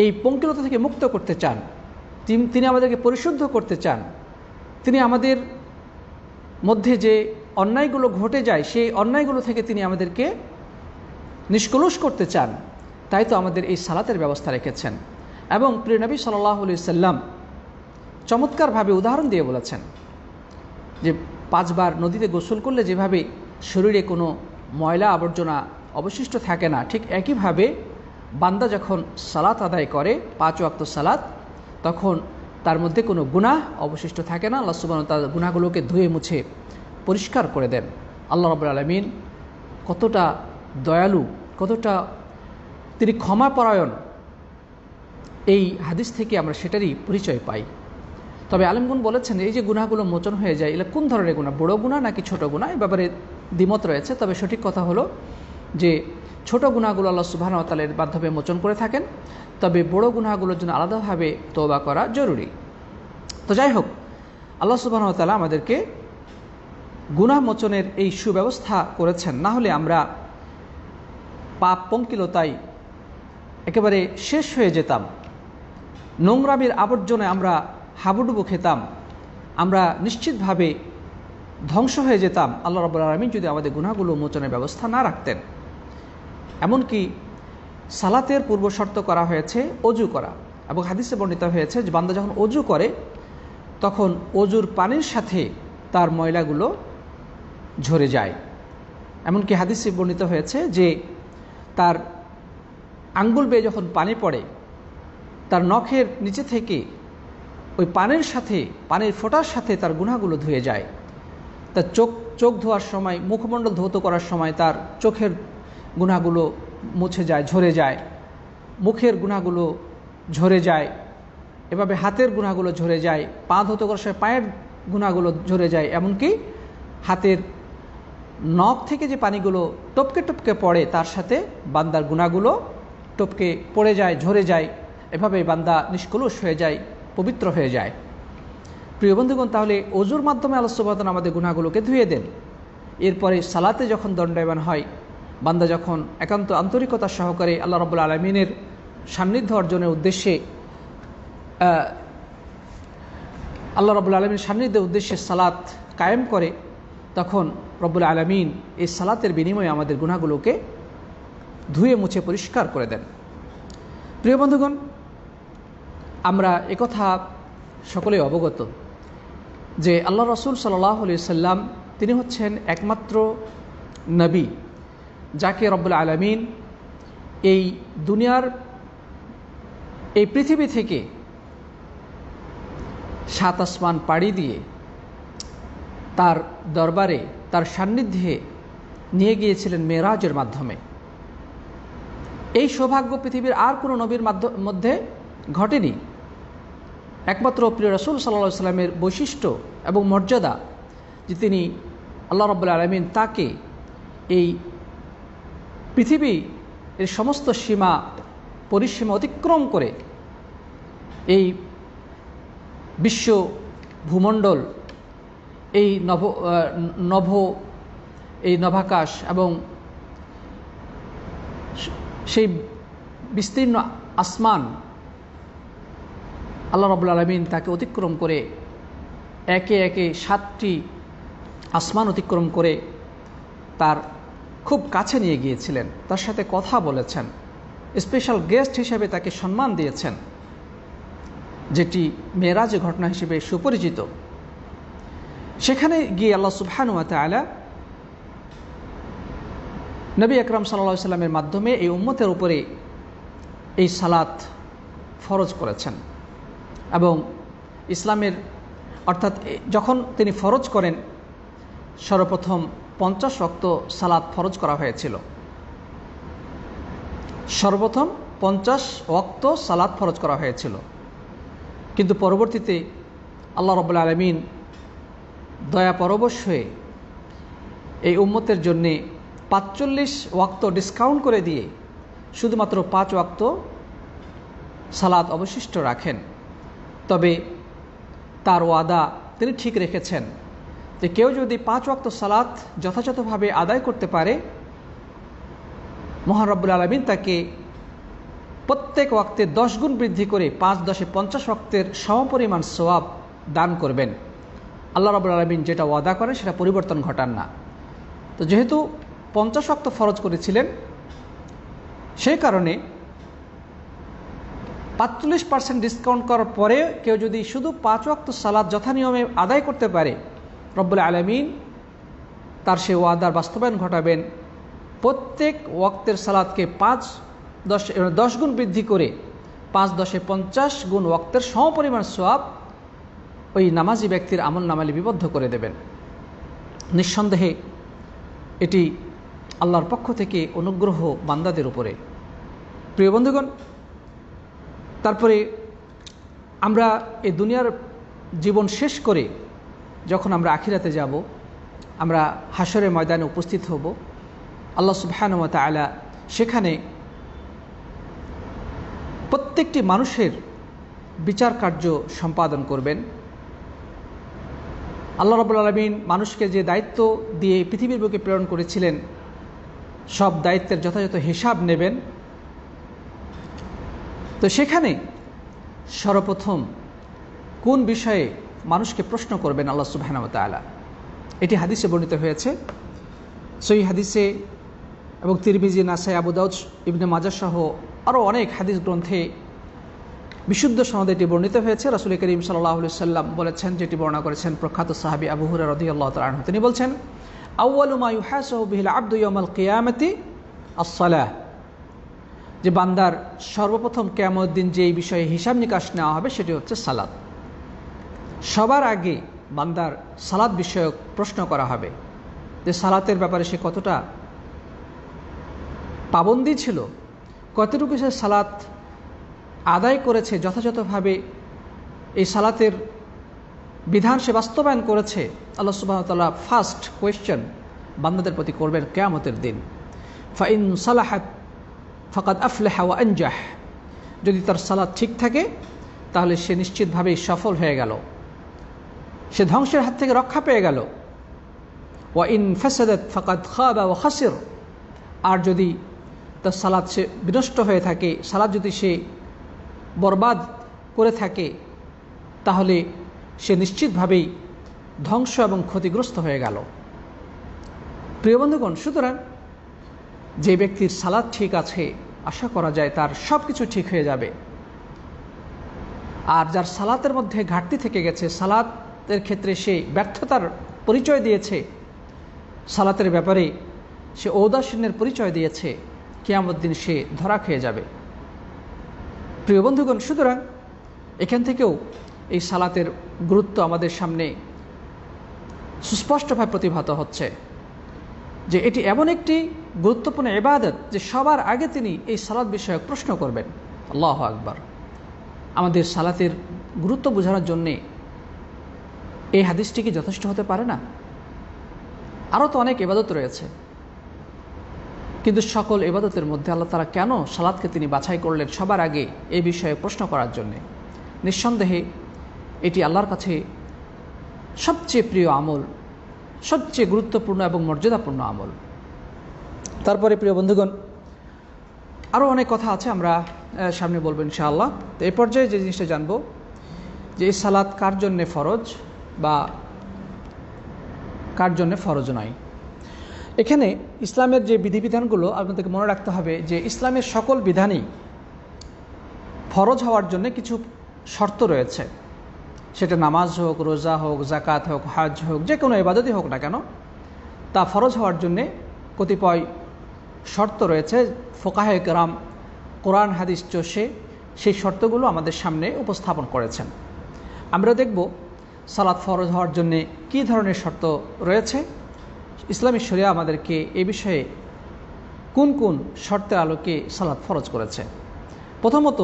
এই পঙ্কিলতা থেকে মুক্ত করতে চান, তিনি আমাদেরকে পরিশুদ্ধ করতে চান। তিনি আমাদের মধ্যে যে অন্যায়গুলো ঘটে যায় সেই অন্যায়গুলো থেকে তিনি আমাদেরকে নিষ্কলুষ করতে চান। তাই তো আমাদের এই সালাতের ব্যবস্থা রেখেছেন। এবং প্রিয় নবী সাল্লাল্লাহু আলাইহি সাল্লাম চমৎকারভাবে উদাহরণ দিয়ে বলেছেন যে 5 বার নদীতে গোসল করলে যেভাবে শরীরে কোনো ময়লা আবর্জনা অবশিষ্ট থাকে না, ঠিক একইভাবে বান্দা যখন সালাত আদায় করে 5 ওয়াক্ত সালাত, তখন তার মধ্যে কোনো গুনাহ অবশিষ্ট থাকে না। আল্লাহ সুবহানাহু ওয়া তাআলা গুনাহগুলোকে ধুয়ে মুছে পরিষ্কার করে দেন। আল্লাহ রাব্বুল আলামিন কতটা দয়ালু, কতটা তিনি ক্ষমাপরায়ণ, এই হাদিস থেকে আমরা সেটারই পরিচয় পাই। তবে আলেমগণ বলেছেন এই যে গুনাহগুলো মোচন হয়ে যায়, এগুলো কোন ধরনের গুনাহ, বড় গুনাহ নাকি ছোট গুনাহ, এই ব্যাপারে দ্বিমত রয়েছে, তবে সঠিক কথা হলো যে ছোট গুনাহগুলো আল্লাহ সুবহানাহু ওয়া তাআলার মাধ্যমে মোচন করে থাকেন, তবে বড় গুনাহগুলোর জন্য আলাদাভাবে তওবা করা জরুরি। তো যাই হোক, আল্লাহ সুবহানাহু ওয়া তাআলা আমাদেরকে গুনাহ মোচনের এই সুব্যবস্থা করেছেন, না হলে আমরা পাপ পঙ্কিলতায় একেবারে শেষ হয়ে যেতাম, নোংরামির আবর্জনায় আমরা হাবুডুবু খেতাম, আমরা নিশ্চিতভাবে ধ্বংস হয়ে যেতাম আল্লাহ রাব্বুল আলামিন যদি আমাদের গুনাহগুলো মোচনের ব্যবস্থা না রাখতেন। এমনকি সালাতের পূর্ব শর্ত করা হয়েছে অজু করা, এবং হাদিসে বর্ণিত হয়েছে যে বান্দা যখন অজু করে তখন অজুর পানির সাথে তার ময়লাগুলো ঝরে যায়। এমনকি হাদিসে বর্ণিত হয়েছে যে তার আঙ্গুল বেয়ে যখন পানি পড়ে তার নখের নিচে থেকে ওই পানির সাথে, পানির ফোঁটার সাথে তার গুনাহগুলো ধুয়ে যায়। তার চোখ ধোয়ার সময়, মুখমণ্ডল ধৌত করার সময় তার চোখের গুনাহগুলো মুছে যায়, ঝরে যায়, মুখের গুনাহগুলো ঝরে যায়, এভাবে হাতের গুনাহগুলো ঝরে যায়, পা ধৌত করার সময় পায়ের গুনাহগুলো ঝরে যায়, এমনকি হাতের নখ থেকে যে পানিগুলো টপকে টপকে পড়ে তার সাথে বান্দার গুনাহগুলো টপকে পড়ে যায়, ঝরে যায়, এভাবে বান্দা নিষ্কলুষ হয়ে যায়, পবিত্র হয়ে যায়। প্রিয় বন্ধুগণ, তাহলে অজুর মাধ্যমে আল্লাহ সুবহানাহু ওয়া তাআলা আমাদের গুনাহগুলোকে ধুয়ে দেন। এরপরে সালাতে যখন দণ্ডায়মান হয়, বান্দা যখন একান্ত আন্তরিকতা সহকারে আল্লাহ রাব্বুল আলামিনের সান্নিধ্য অর্জনের উদ্দেশ্যে আল্লাহ রাব্বুল আলামিনের সান্নিধ্যের উদ্দেশ্যে সালাত কায়েম করে, তখন রব্বুল আলামিন এই সালাতের বিনিময়ে আমাদের গুনাহগুলোকে ধুয়ে মুছে পরিষ্কার করে দেন। প্রিয় বন্ধুগণ, আমরা একথা সকলেই অবগত যে আল্লাহ রাসূল সাল্লাল্লাহু আলাইহি সাল্লাম তিনি হচ্ছেন একমাত্র নবী যাকে রব্বুল আলামিন এই দুনিয়ার, এই পৃথিবী থেকে 7 আসমান পাড়ি দিয়ে তার দরবারে, তার সান্নিধ্যে নিয়ে গিয়েছিলেন মেরাজের মাধ্যমে। এই সৌভাগ্য পৃথিবীর আর কোনো নবীর মধ্যে ঘটেনি। একমাত্র প্রিয় রাসূল সাল্লাল্লাহু আলাইহি সাল্লামের বৈশিষ্ট্য এবং মর্যাদা যে তিনি আল্লাহ রাব্বুল আলামিন তাকে এই পৃথিবী এর সমস্ত সীমা পরিসীমা অতিক্রম করে এই বিশ্ব ভূমণ্ডল, এই নভাকাশ এবং সেই বিস্তীর্ণ আসমান আল্লাহ রাব্বুল আলামিন তাকে অতিক্রম করে একে একে 7টি আসমান অতিক্রম করে তার খুব কাছে নিয়ে গিয়েছিলেন, তার সাথে কথা বলেছেন, স্পেশাল গেস্ট হিসেবে তাকে সম্মান দিয়েছেন, যেটি মেরাজের ঘটনা হিসেবে সুপরিচিত। সেখানে গিয়ে আল্লাহ সুবহানাহু ওয়া তাআলা নবী আকরাম সাল্লাল্লাহু আলাইহি সাল্লামের মাধ্যমে এই উম্মতের উপরে এই সালাত ফরজ করেছেন। এবং ইসলামের অর্থাৎ যখন তিনি ফরজ করেন, সর্বপ্রথম 50 ওয়াক্ত সালাত ফরজ করা হয়েছিল। সর্বপ্রথম 50 ওয়াক্ত সালাত ফরজ করা হয়েছিল, কিন্তু পরবর্তীতে আল্লাহ রাব্বুল আলামিন দয়া পরবশ হয়ে এই উম্মতের জন্যে 45 ওয়াক্ত ডিসকাউন্ট করে দিয়ে শুধুমাত্র 5 ওয়াক্ত সালাত অবশিষ্ট রাখেন। তবে তার ওয়াদা তিনি ঠিক রেখেছেন যে কেউ যদি 5 ওয়াক্ত সালাত যথাযথভাবে আদায় করতে পারে, মহান রব্বুল আলামিন তাকে প্রত্যেক ওয়াক্তে 10 গুণ বৃদ্ধি করে 5 10 50 ওয়াক্তের সমপরিমাণ সওয়াব দান করবেন। আল্লাহ রাব্বুল আলামিন যেটা ওয়াদা করেন সেটা পরিবর্তন ঘটান না। তো যেহেতু 50 ওয়াক্ত ফরজ করেছিলেন, সেই কারণে 45% ডিসকাউন্ট করার পরে কেউ যদি শুধু 5 ওয়াক্ত সালাত যথানিয়মে আদায় করতে পারে, রব্বুল আলামিন তার সে ওয়াদার বাস্তবায়ন ঘটাবেন। প্রত্যেক ওয়াক্তের সালাতকে 5 10 গুণ বৃদ্ধি করে 5 10 50 গুণ ওয়াক্তের সমপরিমাণ সওয়াব ওই নামাজি ব্যক্তির আমল নামায় লিপিবদ্ধ করে দেবেন। নিঃসন্দেহে এটি আল্লাহর পক্ষ থেকে অনুগ্রহ বান্দাদের উপরে। প্রিয় বন্ধুগণ, তারপরে আমরা এই দুনিয়ার জীবন শেষ করে যখন আমরা আখিরাতে যাব, আমরা হাশরের ময়দানে উপস্থিত হব। আল্লাহ সুবহানাহু ওয়া তাআলা সেখানে প্রত্যেকটি মানুষের বিচার কার্য সম্পাদন করবেন। আল্লাহ রাব্বুল আলামিন মানুষকে যে দায়িত্ব দিয়ে পৃথিবীর বুকে প্রেরণ করেছিলেন, সব দায়িত্বের যথাযথ হিসাব নেবেন। তো সেখানে সর্বপ্রথম কোন বিষয়ে মানুষকে প্রশ্ন করবেন আল্লাহ সুবহানাহু ওয়া তাআলা, এটি হাদিসে বর্ণিত হয়েছে। সহিহ হাদিসে এবং তিরমিজি, নাসাই, আবু দাউদ, ইবনে মাজাহ সহ আরও অনেক হাদিস গ্রন্থে বিশুদ্ধ সনদে এটি বর্ণিত হয়েছে। রাসূল করিম সাল্লাল্লাহু আলাইহি সাল্লাম বলেছেন, যেটি বর্ণনা করেছেন প্রখ্যাত সাহাবী আবু হুরায়রা রাদিয়াল্লাহু তাআলা আনহু, তিনি বলছেন, আউয়ালু মা ইউহাসাবু বিহিল আবদু ইয়াউমাল কিয়ামাতি আস-সালাহ, যে বান্দার সর্বপ্রথম কিয়ামতের দিন যে বিষয়ে হিসাব নিকাশ নেওয়া হবে সেটি হচ্ছে সালাত। সবার আগে বান্দার সালাত বিষয়ক প্রশ্ন করা হবে, যে সালাতের ব্যাপারে সে কতটা পাবন্দি ছিল, কতটুকু সে সালাত আদায় করেছে, যথাযথভাবে এই সালাতের বিধান সে বাস্তবায়ন করেছে। আল্লাহ সুবহানাহু ওয়া তাআলা ফার্স্ট কোয়েশ্চেন বান্দাদের প্রতি করবেন কিয়ামতের দিন। ফাইন সালাহাত ফাকাদ আফলাহা ওয়া আনজাহ, যদি তার সালাত ঠিক থাকে তাহলে সে নিশ্চিতভাবেই সফল হয়ে গেল, সে ধ্বংসের হাত থেকে রক্ষা পেয়ে গেল। ওয়া ইন ফাসাদাত ফাকাদ খাবা ওয়া খাসির, আর যদি তার সালাত সে বিনষ্ট হয়ে থাকে, সালাত যদি সে বরবাদ করে থাকে, তাহলে সে নিশ্চিতভাবেই ধ্বংস এবং ক্ষতিগ্রস্ত হয়ে গেল। প্রিয় বন্ধুগণ, সুতরাং যে ব্যক্তির সালাত ঠিক আছে, আশা করা যায় তার সব কিছু ঠিক হয়ে যাবে। আর যার সালাতের মধ্যে ঘাটতি থেকে গেছে, সালাতের ক্ষেত্রে সে ব্যর্থতার পরিচয় দিয়েছে, সালাতের ব্যাপারে সে ঔদাসীন্যের পরিচয় দিয়েছে, কিয়ামত দিন সে ধরা খেয়ে যাবে। প্রিয় বন্ধুগণ, সুতরাং এখান থেকেও এই সালাতের গুরুত্ব আমাদের সামনে সুস্পষ্টভাবে প্রতিভাত হচ্ছে, যে এটি এমন একটি গুরুত্বপূর্ণ ইবাদত যে সবার আগে তিনি এই সালাত বিষয়ক প্রশ্ন করবেন। আল্লাহু আকবার। আমাদের সালাতের গুরুত্ব বোঝানোর জন্যে এই হাদিসটি কি যথেষ্ট হতে পারে না? আরও তো অনেক ইবাদত রয়েছে, কিন্তু সকল ইবাদতের মধ্যে আল্লাহ তাআলা কেন সালাতকে তিনি বাছাই করলেন সবার আগে এই বিষয়ে প্রশ্ন করার জন্যে? নিঃসন্দেহে এটি আল্লাহর কাছে সবচেয়ে প্রিয় আমল, সবচেয়ে গুরুত্বপূর্ণ এবং মর্যাদাপূর্ণ আমল। তারপরে প্রিয় বন্ধুগণ, আরও অনেক কথা আছে, আমরা সামনে বলবো ইনশাআল্লাহ। তো এই পর্যায়ে যে জিনিসটা জানবো, যে এই সালাত কার জন্যে ফরজ বা কার জন্যে ফরজ নয়। এখানে ইসলামের যে বিধিবিধানগুলো আপনাদেরকে মনে রাখতে হবে, যে ইসলামের সকল বিধানই ফরজ হওয়ার জন্য কিছু শর্ত রয়েছে। সেটা নামাজ হোক, রোজা হোক, যাকাত হোক, হজ হোক, যে কোনো ইবাদতই হোক না কেন, তা ফরজ হওয়ার জন্যে কতিপয় শর্ত রয়েছে। ফুকাহে কেরাম কোরআন হাদিস চষে সেই শর্তগুলো আমাদের সামনে উপস্থাপন করেছেন। আমরা দেখব সালাত ফরজ হওয়ার জন্যে কী ধরনের শর্ত রয়েছে। ইসলামী শরিয়া আমাদেরকে এ বিষয়ে কোন কোন শর্তের আলোকে সালাত ফরজ করেছে। প্রথমত,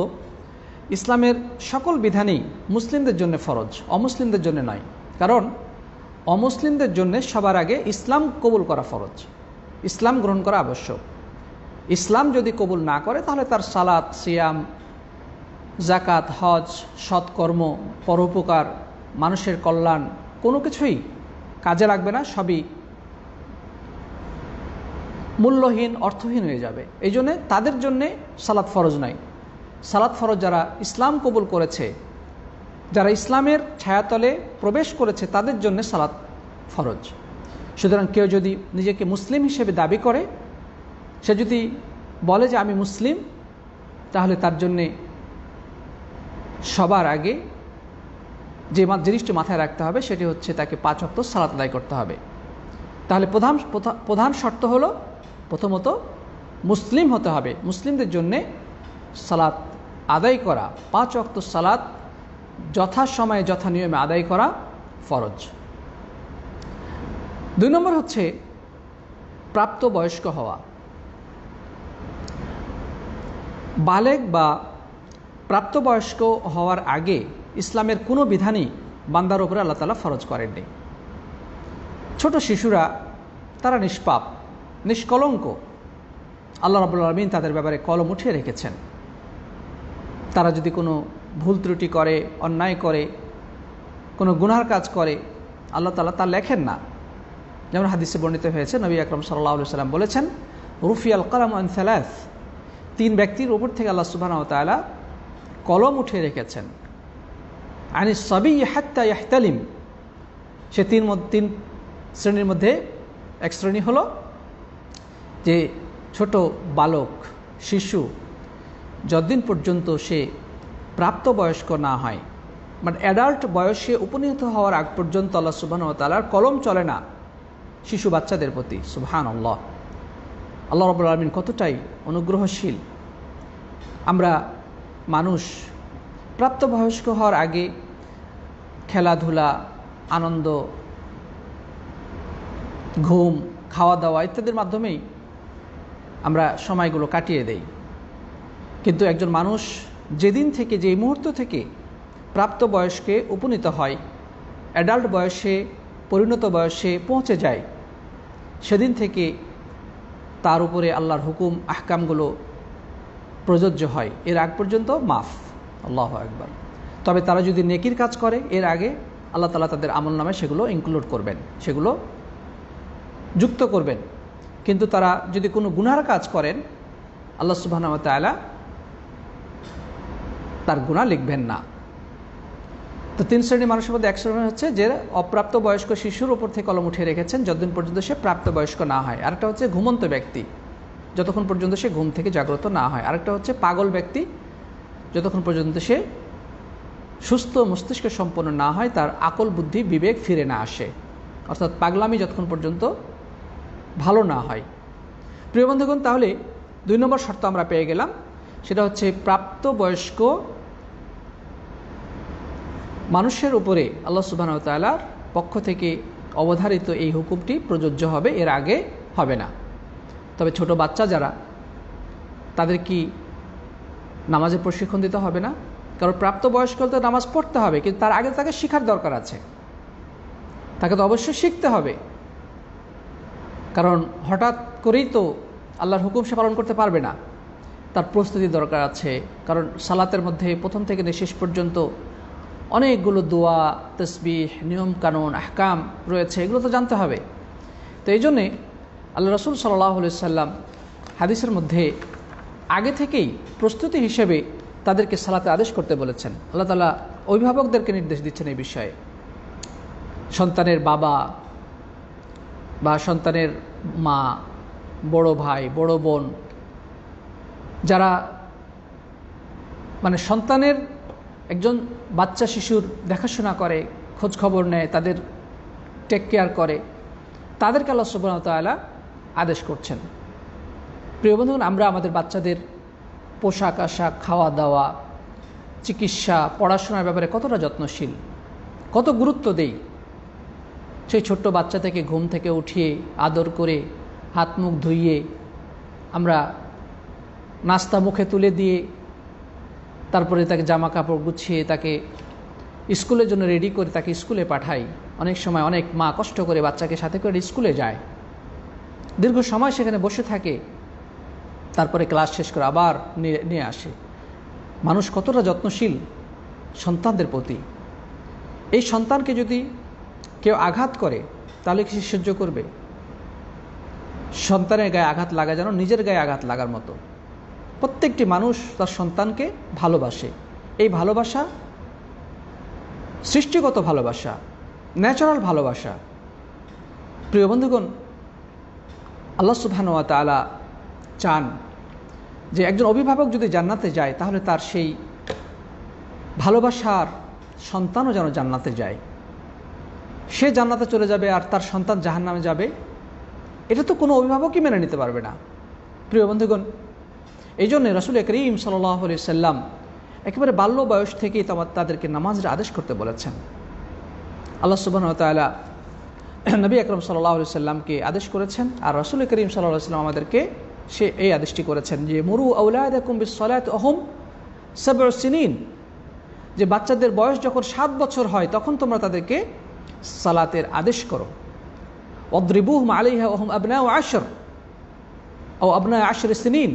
ইসলামের সকল বিধানই মুসলিমদের জন্য ফরজ, অমুসলিমদের জন্য নয়। কারণ অমুসলিমদের জন্য সবার আগে ইসলাম কবুল করা ফরজ, ইসলাম গ্রহণ করা আবশ্যক। ইসলাম যদি কবুল না করে তাহলে তার সালাত, সিয়াম, যাকাত, হজ, সৎকর্ম, পরোপকার, মানুষের কল্যাণ কোনো কিছুই কাজে লাগবে না, সবই মূল্যহীন, অর্থহীন হয়ে যাবে। এই জন্যে তাদের জন্যে সালাত ফরজ নয়। সালাত ফরজ যারা ইসলাম কবুল করেছে, যারা ইসলামের ছায়াতলে প্রবেশ করেছে, তাদের জন্য সালাত ফরজ। সুতরাং কেউ যদি নিজেকে মুসলিম হিসেবে দাবি করে, সে যদি বলে যে আমি মুসলিম, তাহলে তার জন্যে সবার আগে যে জিনিসটি মাথায় রাখতে হবে সেটি হচ্ছে তাকে 5 ওয়াক্ত সালাত আদায় করতে হবে। তাহলে প্রধান শর্ত হলো প্রথমত মুসলিম হতে হবে। মুসলিমদের জন্যে সালাত আদায় করা, 5 ওয়াক্ত সালাত যথাসময়ে যথা নিয়মে আদায় করা ফরজ। 2 নম্বর হচ্ছে প্রাপ্তবয়স্ক হওয়া। বালেগ বা প্রাপ্তবয়স্ক হওয়ার আগে ইসলামের কোনো বিধানই বান্দার উপরে আল্লাহ তাআলা ফরজ করেননি। ছোট শিশুরা তারা নিষ্পাপ, নিষ্কলঙ্ক। আল্লাহ রাব্বুল আলামিন তাদের ব্যাপারে কলম উঠিয়ে রেখেছেন। তারা যদি কোনো ভুল ত্রুটি করে, অন্যায় করে, কোনো গুনার কাজ করে, আল্লাহ তাআলা তা লেখেন না। যেমন হাদিসে বর্ণিত হয়েছে, নবী আকরাম সাল্লাল্লাহু আলাইহি ওয়াসাল্লাম বলেছেন, রুফিয়াল কালামু আন সালাস, 3 ব্যক্তির উপর থেকে আল্লাহ সুবহানাহু ওয়া তাআলা কলম উঠিয়ে রেখেছেন। আনিস সাবিয়্যি হাত্তা ইয়াহতালিম, সে 3 শ্রেণীর মধ্যে এক শ্রেণী হলো যে ছোট বালক, শিশু, যতদিন পর্যন্ত সে প্রাপ্তবয়স্ক না হয়, মানে অ্যাডাল্ট বয়সে উপনীত হওয়ার আগ পর্যন্ত আল্লাহ সুবহানাহু ওয়া তাআলার কলম চলে না শিশু বাচ্চাদের প্রতি। সুবহানাল্লাহ, আল্লাহ রাব্বুল আলামিন কতটাই অনুগ্রহশীল। আমরা মানুষ প্রাপ্তবয়স্ক হওয়ার আগে খেলাধুলা, আনন্দ, ঘুম, খাওয়া দাওয়া ইত্যাদির মাধ্যমেই আমরা সময়গুলো কাটিয়ে দেই। কিন্তু একজন মানুষ যেদিন থেকে, যে মুহূর্ত থেকে প্রাপ্তবয়স্কে উপনীত হয়, অ্যাডাল্ট বয়সে, পরিণত বয়সে পৌঁছে যায়, সেদিন থেকে তার উপরে আল্লাহর হুকুম আহকামগুলো প্রযোজ্য হয়। এর আগ পর্যন্ত মাফ, আল্লাহু আকবার। তবে তারা যদি নেকির কাজ করে, এর আগে আল্লাহ তাআলা তাদের আমল নামে সেগুলো ইনক্লুড করবেন, সেগুলো যুক্ত করবেন। কিন্তু তারা যদি কোনো গুনার কাজ করেন, আল্লাহ সুবহানাহু ওয়া তাআলা তার গুনাহ লিখবেন না। তো 3 শ্রেণীর মানুষের মধ্যে এক শ্রেণী হচ্ছে যে অপ্রাপ্ত বয়স্ক শিশুর উপর থেকে কলম উঠিয়ে রেখেছেন যতদিন পর্যন্ত সে প্রাপ্তবয়স্ক না হয়। আরেকটা হচ্ছে ঘুমন্ত ব্যক্তি, যতক্ষণ পর্যন্ত সে ঘুম থেকে জাগ্রত না হয়। আরেকটা হচ্ছে পাগল ব্যক্তি, যতক্ষণ পর্যন্ত সে সুস্থ মস্তিষ্ক সম্পন্ন না হয়, তার আকল, বুদ্ধি, বিবেক ফিরে না আসে, অর্থাৎ পাগলামি যতক্ষণ পর্যন্ত ভালো না হয়। প্রিয় বন্ধুগণ, তাহলে 2 নম্বর শর্ত আমরা পেয়ে গেলাম, সেটা হচ্ছে প্রাপ্তবয়স্ক মানুষের উপরে আল্লাহ সুবহানাহু ওয়া তাআলার পক্ষ থেকে অবধারিত এই হুকুমটি প্রযোজ্য হবে, এর আগে হবে না। তবে ছোট বাচ্চা যারা, তাদের কি নামাজের প্রশিক্ষণ দিতে হবে না? কারণ প্রাপ্তবয়স্ক তো নামাজ পড়তে হবে, কিন্তু তার আগে তাকে শেখার দরকার আছে, তাকে তো অবশ্যই শিখতে হবে। কারণ হঠাৎ করেই তো আল্লাহর হুকুম সে পালন করতে পারবে না, তার প্রস্তুতি দরকার আছে। কারণ সালাতের মধ্যে প্রথম থেকে শেষ পর্যন্ত অনেকগুলো দোয়া, তাসবিহ, নিয়ম কানুন, আহকাম রয়েছে, এগুলো তো জানতে হবে। তো এই জন্যে আল্লাহ রাসূল সাল্লাল্লাহু আলাইহি সাল্লাম হাদিসের মধ্যে আগে থেকেই প্রস্তুতি হিসেবে তাদেরকে সালাতে আদেশ করতে বলেছেন। আল্লাহ তাআলা অভিভাবকদেরকে নির্দেশ দিচ্ছেন এই বিষয়ে। সন্তানের বাবা বা সন্তানের মা, বড় ভাই, বড় বোন, যারা মানে সন্তানের, একজন বাচ্চা শিশুর দেখাশোনা করে, খোঁজ খবর নেয়, তাদের টেক কেয়ার করে, তাদেরকে আল্লাহ সুবহানাহু ওয়া তাআলা আদেশ করছেন। প্রিয় বন্ধুগণ, আমরা আমাদের বাচ্চাদের পোশাক আশাক, খাওয়া দাওয়া, চিকিৎসা, পড়াশোনার ব্যাপারে কতটা যত্নশীল, কত গুরুত্ব দেই। সেই ছোট্ট বাচ্চা থেকে ঘুম থেকে উঠিয়ে আদর করে হাত মুখ ধুইয়ে আমরা নাস্তা মুখে তুলে দিয়ে তারপরে তাকে জামা কাপড় গুছিয়ে তাকে স্কুলের জন্য রেডি করে তাকে স্কুলে পাঠাই। অনেক সময় অনেক মা কষ্ট করে বাচ্চাকে সাথে করে স্কুলে যায়, দীর্ঘ সময় সেখানে বসে থাকে, তারপরে ক্লাস শেষ করে আবার নিয়ে আসে। মানুষ কতটা যত্নশীল সন্তানদের প্রতি। এই সন্তানকে যদি কেউ আঘাত করে তাহলে কি সহ্য করবে? সন্তানের গায়ে আঘাত লাগা যেন নিজের গায়ে আঘাত লাগার মতো। প্রত্যেকটি মানুষ তার সন্তানকে ভালোবাসে। এই ভালোবাসা সৃষ্টিগত ভালোবাসা, ন্যাচারাল ভালোবাসা। প্রিয় বন্ধুগণ, আল্লাহ সুবহানাহু ওয়া তাআলা চান যে একজন অভিভাবক যদি জান্নাতে যায় তাহলে তার সেই ভালোবাসার সন্তানও যেন জান্নাতে যায়। সে জান্নাতে চলে যাবে আর তার সন্তান জাহান্নামে যাবে, এটা তো কোনো অভিভাবকই মেনে নিতে পারবে না। প্রিয় বন্ধুগণ, এই জন্যে রাসূল করিম সাল্লাল্লাহু আলাইহি সাল্লাম একেবারে বাল্য বয়স থেকেই তাদেরকে নামাজের আদেশ করতে বলেছেন। আল্লাহ সুবহানাহু ওয়া তাআলা নবী আকরাম সাল্লাল্লাহু আলাইহি সাল্লামকে আদেশ করেছেন, আর রাসূল করিম সাল্লাল্লাহু আলাইহি সাল্লাম আমাদেরকে এই আদেশটি করেছেন যে মুরু আওলাদাকুম বিস-সালাতি ওয়াহুম 7 সিনিন, যে বাচ্চাদের বয়স যখন 7 বছর হয় তখন তোমরা তাদেরকে সালাতের আদেশ করো। ওয়াদরিবুহুম আলাইহা ওয়া হুম আবনাউ আশর ও আবনা আশর সিনিন,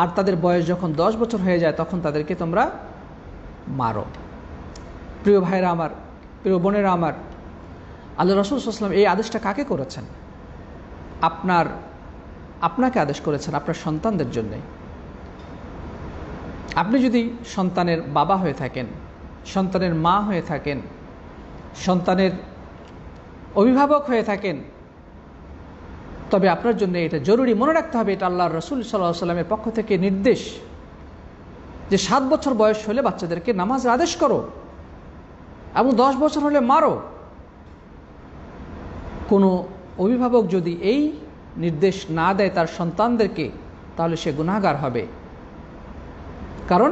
আর তাদের বয়স যখন 10 বছর হয়ে যায় তখন তাদেরকে তোমরা মারো। প্রিয় ভাইরা আমার, প্রিয় বোনেরা আমার, আল্লাহ রাসূল সাল্লাল্লাহু আলাইহি ওয়াসাল্লাম এই আদেশটা কাকে করেছেন? আপনাকে আদেশ করেছেন আপনার সন্তানদের জন্যে। আপনি যদি সন্তানের বাবা হয়ে থাকেন, সন্তানের মা হয়ে থাকেন, সন্তানের অভিভাবক হয়ে থাকেন, তবে আপনার জন্য এটা জরুরি মনে রাখতে হবে, এটা আল্লাহর রাসূল সাল্লাল্লাহু আলাইহি ওয়াসাল্লামের পক্ষ থেকে নির্দেশ যে 7 বছর বয়স হলে বাচ্চাদেরকে নামাজের আদেশ করো এবং 10 বছর হলে মারো। কোনো অভিভাবক যদি এই নির্দেশ না দেয় তার সন্তানদেরকে, তাহলে সে গুনাহগার হবে, কারণ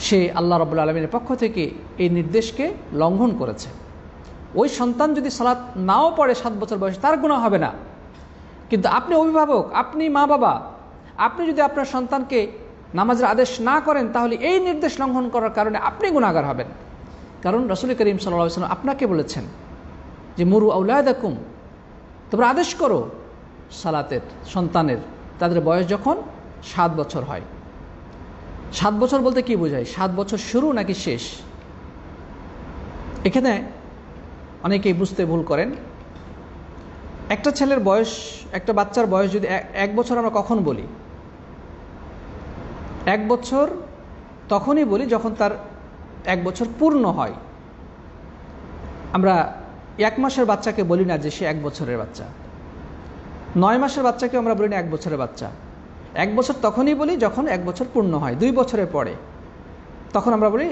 সে আল্লাহ রাব্বুল আলামিনের পক্ষ থেকে এই নির্দেশকে লঙ্ঘন করেছে। ওই সন্তান যদি সালাত নাও পড়ে 7 বছর বয়সে, তার গুনাহ হবে না, কিন্তু আপনি অভিভাবক, আপনি মা বাবা, আপনি যদি আপনার সন্তানকে নামাজের আদেশ না করেন, তাহলে এই নির্দেশ লঙ্ঘন করার কারণে আপনি গুনাহগার হবেন। কারণ রাসূল করিম সাল্লাল্লাহু আলাইহি ওয়াসাল্লাম আপনাকে বলেছেন যে মুরু আওলাদাকুম, তোমরা আদেশ করো সালাতের, সন্তানের, তাদের বয়স যখন 7 বছর হয়। 7 বছর বলতে কি বোঝায়? 7 বছর শুরু নাকি শেষ? এখানে অনেকেই বুঝতে ভুল করেন। একটা ছেলের বয়স, একটা বাচ্চার বয়স যদি 1 বছর আমরা কখন বলি? 1 বছর তখনই বলি যখন তার 1 বছর পূর্ণ হয়। আমরা 1 মাসের বাচ্চাকে বলি না যে সে 1 বছরের বাচ্চা। 9 মাসের বাচ্চাকে আমরা বলি না 1 বছরের বাচ্চা। 1 বছর তখনই বলি যখন 1 বছর পূর্ণ হয়। 2 বছরের পরে তখন আমরা বলি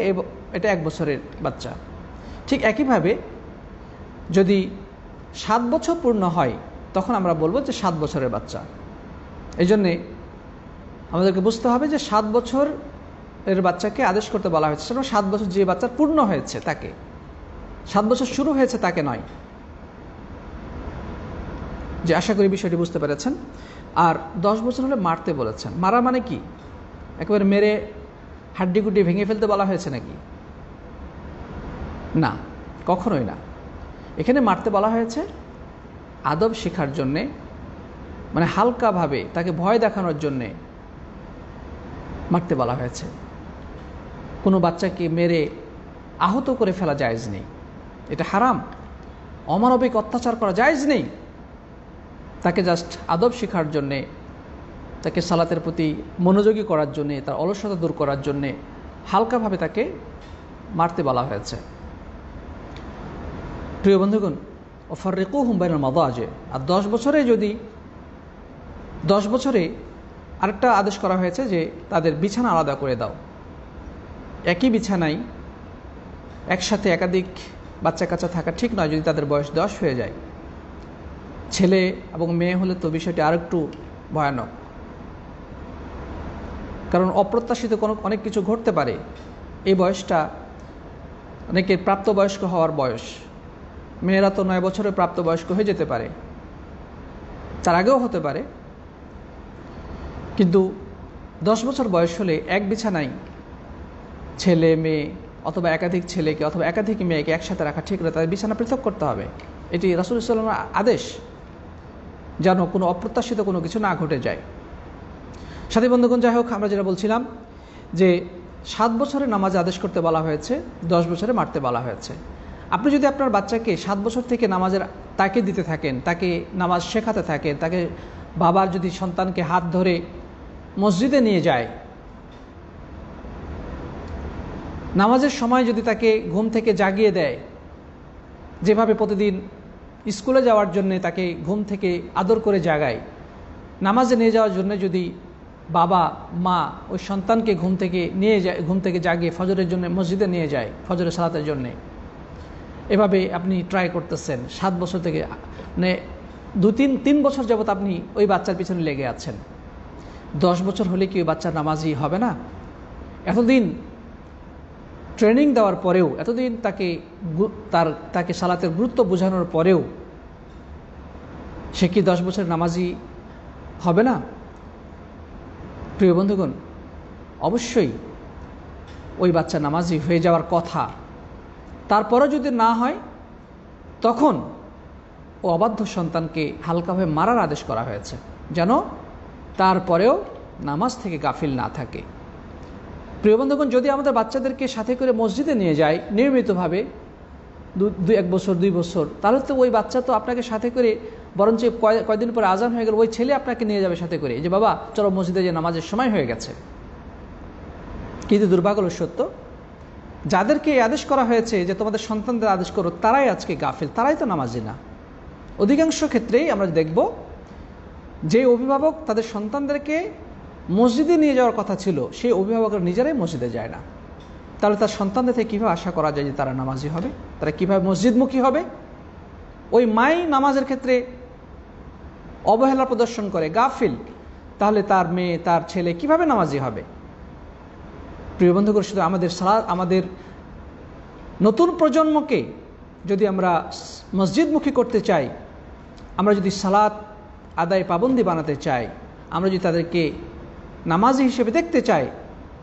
এটা 1 বছরের বাচ্চা। ঠিক একইভাবে যদি 7 বছর পূর্ণ হয় তখন আমরা বলবো যে 7 বছরের বাচ্চা। এই জন্যে আমাদেরকে বুঝতে হবে যে 7 বছরের বাচ্চাকে আদেশ করতে বলা হয়েছে, সেটা 7 বছর যে বাচ্চার পূর্ণ হয়েছে তাকে, 7 বছর শুরু হয়েছে তাকে নয়। যে আশা করি বিষয়টি বুঝতে পেরেছেন। আর 10 বছর হলে মারতে বলেছেন। মারা মানে কি? একেবারে মেরে হাড্ডিগুড্ডি ভেঙে ফেলতে বলা হয়েছে নাকি? না, কখনোই না। এখানে মারতে বলা হয়েছে আদব শেখার জন্যে, মানে হালকাভাবে তাকে ভয় দেখানোর জন্যে মারতে বলা হয়েছে। কোনো বাচ্চাকে মেরে আহত করে ফেলা জায়েজ নেই, এটা হারাম। অমানবিক অত্যাচার করা জায়েজ নেই। তাকে জাস্ট আদব শেখার জন্যে, তাকে সালাতের প্রতি মনোযোগী করার জন্যে, তার অলসতা দূর করার জন্যে হালকাভাবে তাকে মারতে বলা হয়েছে। প্রিয় বন্ধুগণ, ওয়াফাররিকুহুম বাইনাল মাদাজি, আর 10 বছরে যদি 10 বছরে আরেকটা আদেশ করা হয়েছে যে তাদের বিছানা আলাদা করে দাও। একই বিছানায় একসাথে একাধিক বাচ্চা কাচ্চা থাকা ঠিক নয় যদি তাদের বয়স 10 হয়ে যায়। ছেলে এবং মেয়ে হলে তো বিষয়টি আরেকটু ভয়ানক, কারণ অপ্রত্যাশিত অনেক কিছু ঘটতে পারে। এই বয়সটা অনেকের প্রাপ্তবয়স্ক হওয়ার বয়স। মেয়েরা তো 9 বছরে প্রাপ্তবয়স্ক হয়ে যেতে পারে, তার আগেও হতে পারে, কিন্তু 10 বছর বয়স হলে এক বিছানায় ছেলে মেয়ে অথবা একাধিক ছেলেকে অথবা একাধিক মেয়েকে একসাথে রাখা ঠিক নয়, তাদের বিছানা পৃথক করতে হবে। এটি রাসূল সাল্লাল্লাহু আলাইহি ওয়াসাল্লামের আদেশ, যেন কোনো অপ্রত্যাশিত কোনো কিছু না ঘটে যায়। সাথী বন্ধুগণ, যাই হোক, আমরা যেটা বলছিলাম যে 7 বছরে নামাজ আদেশ করতে বলা হয়েছে, 10 বছরে মারতে বলা হয়েছে। আপনি যদি আপনার বাচ্চাকে 7 বছর থেকে নামাজের তাকে দিতে থাকেন, তাকে নামাজ শেখাতে থাকেন, তাকে বাবার যদি সন্তানকে হাত ধরে মসজিদে নিয়ে যায়, নামাজের সময় যদি তাকে ঘুম থেকে জাগিয়ে দেয়, যেভাবে প্রতিদিন স্কুলে যাওয়ার জন্য তাকে ঘুম থেকে আদর করে জাগায়, নামাজে নিয়ে যাওয়ার জন্য যদি বাবা মা ওই সন্তানকে ঘুম থেকে জাগিয়ে ফজরের জন্য মসজিদে নিয়ে যায়, ফজরের সালাতের জন্যে, এভাবে আপনি ট্রাই করতেছেন 7 বছর থেকে, মানে 2-3 বছর যাবত আপনি ওই বাচ্চার পিছনে লেগে আছেন। 10 বছর হলে কি ওই বাচ্চার নামাজি হবে না? এতদিন ট্রেনিং দেওয়ার পরেও, এতদিন তাকে সালাতের গুরুত্ব বোঝানোর পরেও সে কি 10 বছরের নামাজি হবে না? প্রিয় বন্ধুগণ, অবশ্যই ওই বাচ্চা নামাজি হয়ে যাওয়ার কথা। তারপরে যদি না হয়, তখন ও অবাধ্য সন্তানকে হালকাভাবে মারার আদেশ করা হয়েছে, যেন তারপরেও নামাজ থেকে গাফিল না থাকে। প্রিয় বন্ধুগণ, যদি আমাদের বাচ্চাদেরকে সাথে করে মসজিদে নিয়ে যায় নিয়মিতভাবে 1 বছর 2 বছর, তাহলে তো ওই বাচ্চা তো আপনাকে সাথে করে, বরঞ্চ কয়েকদিন পরে আজান হয়ে গেল ওই ছেলে আপনাকে নিয়ে যাবে সাথে করে, যে বাবা চলো মসজিদে, যে নামাজের সময় হয়ে গেছে। কিন্তু দুর্ভাগ্য সত্য, যাদেরকে আদেশ করা হয়েছে যে তোমাদের সন্তানদের আদেশ করো, তারাই আজকে গাফিল, তারাই তো নামাজি না। অধিকাংশ ক্ষেত্রেই আমরা দেখব যে অভিভাবক তাদের সন্তানদেরকে মসজিদে নিয়ে যাওয়ার কথা ছিল, সেই অভিভাবকরা নিজেরাই মসজিদে যায় না। তাহলে তার সন্তানদের থেকে কীভাবে আশা করা যায় যে তারা নামাজি হবে, তারা কীভাবে মসজিদমুখী হবে? ওই মাই নামাজের ক্ষেত্রে অবহেলা প্রদর্শন করে, গাফিল, তাহলে তার মেয়ে, তার ছেলে কিভাবে নামাজি হবে? প্রিয় বন্ধুগণ, শুধু আমাদের নতুন প্রজন্মকে যদি আমরা মসজিদমুখী করতে চাই, আমরা যদি সালাত আদায় পাবন্দি বানাতে চাই, আমরা যদি তাদেরকে নামাজি হিসেবে দেখতে চাই,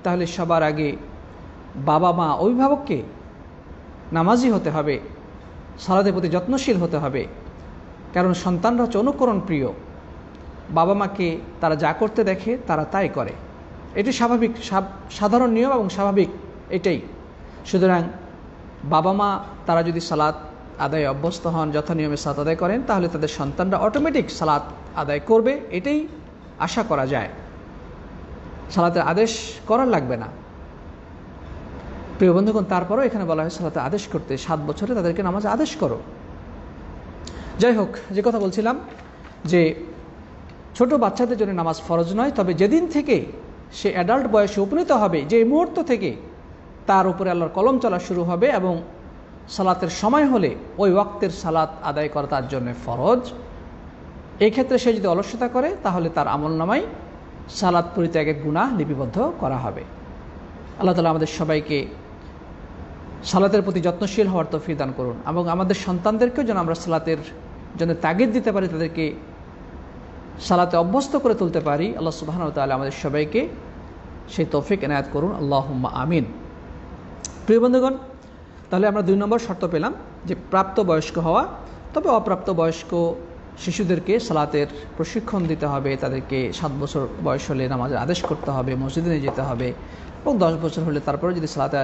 তাহলে সবার আগে বাবা মা অভিভাবককে নামাজি হতে হবে, সালাতের প্রতি যত্নশীল হতে হবে। কারণ সন্তানরা হচ্ছে অনুকরণ প্রিয়, বাবা মাকে তারা যা করতে দেখে তারা তাই করে, এটি স্বাভাবিক, সাধারণ নিয়ম এবং স্বাভাবিক এটাই। সুতরাং বাবা মা তারা যদি সালাত আদায় অভ্যস্ত হন, যথানিয়মে সালাত আদায় করেন, তাহলে তাদের সন্তানরা অটোমেটিক সালাত আদায় করবে, এটাই আশা করা যায়। সালাতের আদেশ করার লাগবে না। প্রিয় বন্ধুগণ, তারপরও এখানে বলা হয় সালাতে আদেশ করতে, 7 বছরে তাদেরকে নামাজ আদেশ করো। যাই হোক, যে কথা বলছিলাম যে ছোট বাচ্চাদের জন্য নামাজ ফরজ নয়, তবে যেদিন থেকে সে অ্যাডাল্ট বয়সে উপনীত হবে, যে মুহূর্ত থেকে তার উপরে আল্লাহর কলম চলা শুরু হবে এবং সালাতের সময় হলে ওই ওয়াক্তের সালাত আদায় করা তার জন্য ফরজ। এই ক্ষেত্রে সে যদি অলসতা করে, তাহলে তার আমলনামায় সালাত পরিত্যাগের গুনাহ লিপিবদ্ধ করা হবে। আল্লাহ তাআলা আমাদের সবাইকে সালাতের প্রতি যত্নশীল হওয়ার তৌফিক দান করুন, এবং আমাদের সন্তানদেরকেও যেন আমরা সালাতের জন্য তাগিদ দিতে পারি, তাদেরকে সালাতে অভ্যস্ত করে তুলতে পারি। আল্লাহ সুবহানাহু ওয়া তাআলা আমাদের সবাইকে সেই তৌফিক এনায়েত করুন, আল্লাহুম্মা আমিন। প্রিয় বন্ধুগণ, তাহলে আমরা 2 নম্বর শর্ত পেলাম যে প্রাপ্তবয়স্ক হওয়া। তবে অপ্রাপ্তবয়স্ক শিশুদেরকে সালাতের প্রশিক্ষণ দিতে হবে, তাদেরকে 7 বছর বয়স হলে নামাজের আদেশ করতে হবে, মসজিদে নিয়ে যেতে হবে, এবং 10 বছর হলে তারপরে যদি সালাতে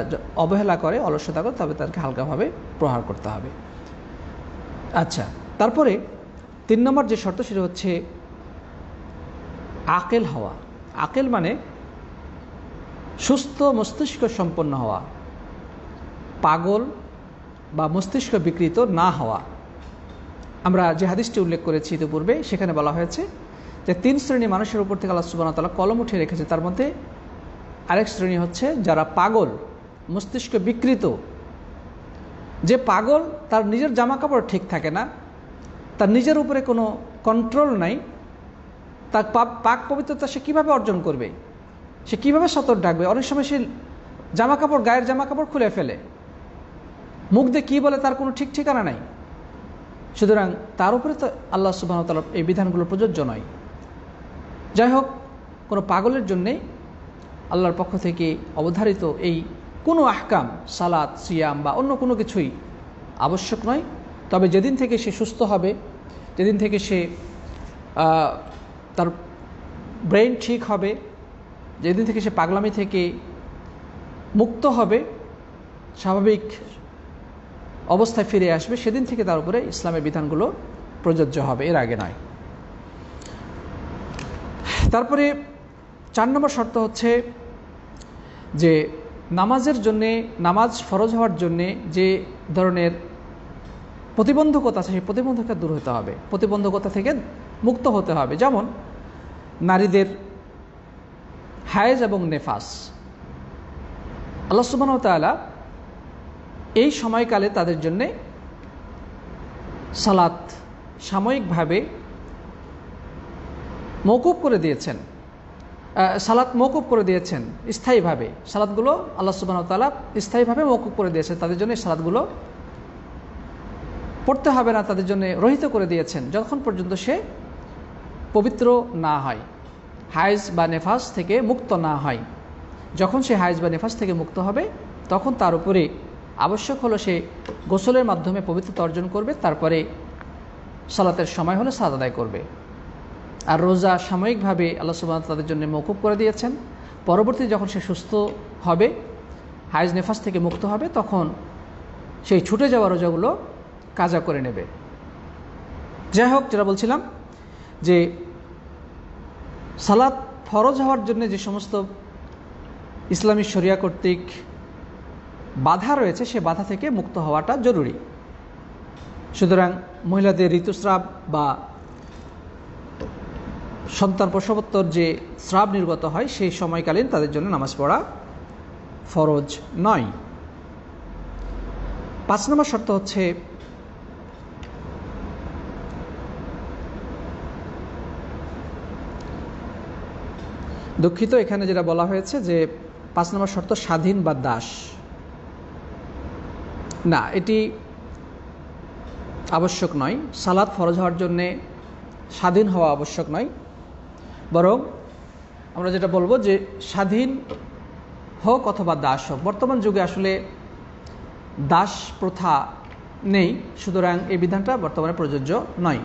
অবহেলা করে, অলসতা করে, তবে তাদেরকে হালকাভাবে প্রহার করতে হবে। আচ্ছা, তারপরে 3 নম্বর যে শর্ত, সেটা হচ্ছে আকেল হওয়া। আকেল মানে সুস্থ মস্তিষ্ক সম্পন্ন হওয়া, পাগল বা মস্তিষ্ক বিকৃত না হওয়া। আমরা যে হাদিসটি উল্লেখ করেছি ইতিপূর্বে, সেখানে বলা হয়েছে যে 3 শ্রেণী মানুষের উপর থেকে আল্লাহ সুবহানাহু ওয়া তাআলা কলম উঠিয়ে রেখেছে। তার মধ্যে আরেক শ্রেণী হচ্ছে যারা পাগল, মস্তিষ্ক বিকৃত। যে পাগল, তার নিজের জামা কাপড় ঠিক থাকে না, তার নিজের উপরে কোনো কন্ট্রোল নাই, তার পাক পবিত্রতা সে কীভাবে অর্জন করবে, সে কীভাবে সতর ডাকবে? অনেক সময় সে গায়ের জামা কাপড় খুলে ফেলে, মুখ দিয়ে কী বলে তার কোনো ঠিক ঠিকানা নাই। সুতরাং তার উপরে তো আল্লাহ সুবহানাহু ওয়া তাআলা এই বিধানগুলো প্রযোজ্য নয়। যাই হোক, কোনো পাগলের জন্যে আল্লাহর পক্ষ থেকে অবধারিত এই কোনো আহকাম, সালাত, সিয়াম বা অন্য কোনো কিছুই আবশ্যক নয়। তবে যেদিন থেকে সে সুস্থ হবে, যেদিন থেকে সে তার ব্রেন ঠিক হবে, যেদিন থেকে সে পাগলামি থেকে মুক্ত হবে, স্বাভাবিক অবস্থায় ফিরে আসবে, সেদিন থেকে তার উপরে ইসলামের বিধানগুলো প্রযোজ্য হবে, এর আগে নয়। তারপরে 4 নম্বর শর্ত হচ্ছে যে নামাজ ফরজ হওয়ার জন্যে যে ধরনের প্রতিবন্ধকতা আছে, সেই প্রতিবন্ধকতা দূর হতে হবে, প্রতিবন্ধকতা থেকে মুক্ত হতে হবে। যেমন নারীদের হায়েজ এবং নেফাস। আল্লাহ সুবহানাহু ওয়া তাআলা এই সময়কালে তাদের জন্যে সালাত সাময়িকভাবে মওকুফ করে দিয়েছেন, স্থায়ীভাবে। সালাতগুলো আল্লাহ সুবহানাহু ওয়া তাআলা স্থায়ীভাবে মওকুফ করে দিয়েছেন, তাদের জন্য সালাতগুলো পড়তে হবে না, তাদের জন্য রহিত করে দিয়েছেন, যতক্ষণ পর্যন্ত সে পবিত্র না হয়, হায়েজ বা নেফাস থেকে মুক্ত না হয়। যখন সে হায়েজ বা নেফাস থেকে মুক্ত হবে, তখন তার উপরে আবশ্যক হলো সে গোসলের মাধ্যমে পবিত্রতা অর্জন করবে, তারপরে সালাতের সময় হলে সালাত আদায় করবে। আর রোজা সাময়িকভাবে আল্লাহ সুবহানাহু ওয়া তাআলা তাদের জন্য মওকুফ করে দিয়েছেন। পরবর্তী যখন সে সুস্থ হবে, হায়েজ নেফাস থেকে মুক্ত হবে, তখন সেই ছুটে যাওয়া রোজাগুলো কাজা করে নেবে। যাই হোক, যেটা বলছিলাম যে সালাত ফরজ হওয়ার জন্য যে সমস্ত ইসলামী শরিয়া কর্তৃক বাধা রয়েছে, সে বাধা থেকে মুক্ত হওয়াটা জরুরি। সুতরাং মহিলাদের ঋতুস্রাব বা সন্তান প্রসবোত্তর যে স্রাব নির্গত হয়, সেই সময়কালীন তাদের জন্য নামাজ পড়া ফরজ নয়। 5 নম্বর শর্ত হচ্ছে দুঃখিত, এখানে যেটা বলা হয়েছে যে 5 নম্বর শর্ত স্বাধীন বা দাস, না, এটি আবশ্যক নয়। সালাত ফরজ হওয়ার জন্যে স্বাধীন হওয়া আবশ্যক নয়, বরং আমরা যেটা বলবো যে স্বাধীন হোক অথবা দাস হোক। বর্তমান যুগে আসলে দাস প্রথা নেই, সুতরাং এই বিধানটা বর্তমানে প্রযোজ্য নয়।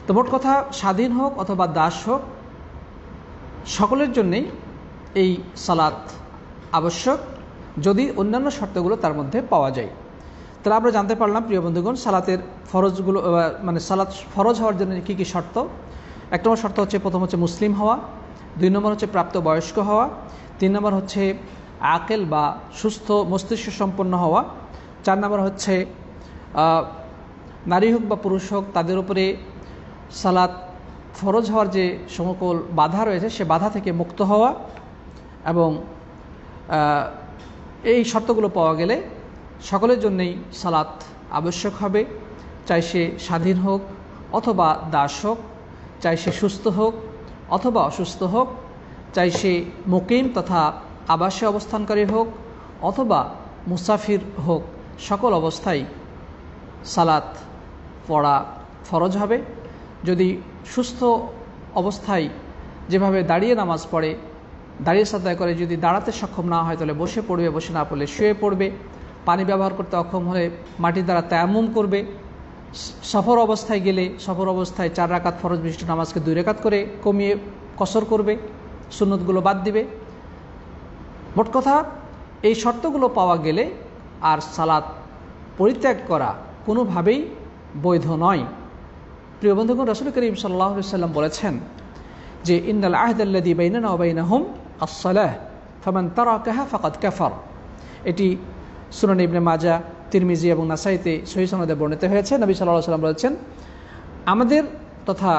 তো মোট কথা, স্বাধীন হোক অথবা দাস হোক, সকলের জন্যেই এই সালাত আবশ্যক, যদি অন্যান্য শর্তগুলো তার মধ্যে পাওয়া যায়। তাহলে আমরা জানতে পারলাম প্রিয় বন্ধুগণ, সালাতের ফরজগুলো, মানে সালাত ফরজ হওয়ার জন্য কী কী শর্ত। 1 নম্বর শর্ত হচ্ছে, প্রথম হচ্ছে মুসলিম হওয়া, 2 নম্বর হচ্ছে প্রাপ্তবয়স্ক হওয়া, 3 নম্বর হচ্ছে আকেল বা সুস্থ মস্তিষ্ক সম্পন্ন হওয়া, 4 নম্বর হচ্ছে নারী হোক বা পুরুষ হোক, তাদের উপরে সালাত ফরজ হওয়ার যে সমকল বাধা রয়েছে, সে বাধা থেকে মুক্ত হওয়া। এবং এই শর্তগুলো পাওয়া গেলে সকলের জন্যই সালাত আবশ্যক হবে, চাই সে স্বাধীন হোক অথবা দাস হোক, চাই সে সুস্থ হোক অথবা অসুস্থ হোক, চাই সে মুকিম তথা আবাসে অবস্থানকারী হোক অথবা মুসাফির হোক, সকল অবস্থায় সালাত পড়া ফরজ হবে। যদি সুস্থ অবস্থায় যেভাবে দাঁড়িয়ে নামাজ পড়ে, দাঁড়িয়ে সালাত আদায় করে, যদি দাঁড়াতে সক্ষম না হয় তাহলে বসে পড়বে, বসে না পড়লে শুয়ে পড়বে, পানি ব্যবহার করতে অক্ষম হলে মাটির দ্বারা তায়াম্মুম করবে, সফর অবস্থায় গেলে সফর অবস্থায় 4 রাকাত ফরজ বিশিষ্ট নামাজকে 2 রাকাত করে কমিয়ে কসর করবে, সুন্নতগুলো বাদ দিবে। মোট কথা, এই শর্তগুলো পাওয়া গেলে আর সালাত পরিত্যাগ করা কোনোভাবেই বৈধ নয়। প্রিয় বন্ধুগণ, রাসূল করিম সাল্লাল্লাহু আলাইহি ওয়াসাল্লাম বলেছেন যে ইন্নাল আহদাল্লাযী বাইনানা ওয়া বাইনাহুম আস-সালাহ ফামান তারাকাহা ফাকাদ কাফার। এটি সুনান ইবনে মাজাহ, তিরমিজি এবং নাসাইতে সহিহ সনদে বর্ণিত হয়েছে। নবী সাল্লাল্লাহু আলাইহি ওয়াসাল্লাম বলেছেন, আমাদের তথা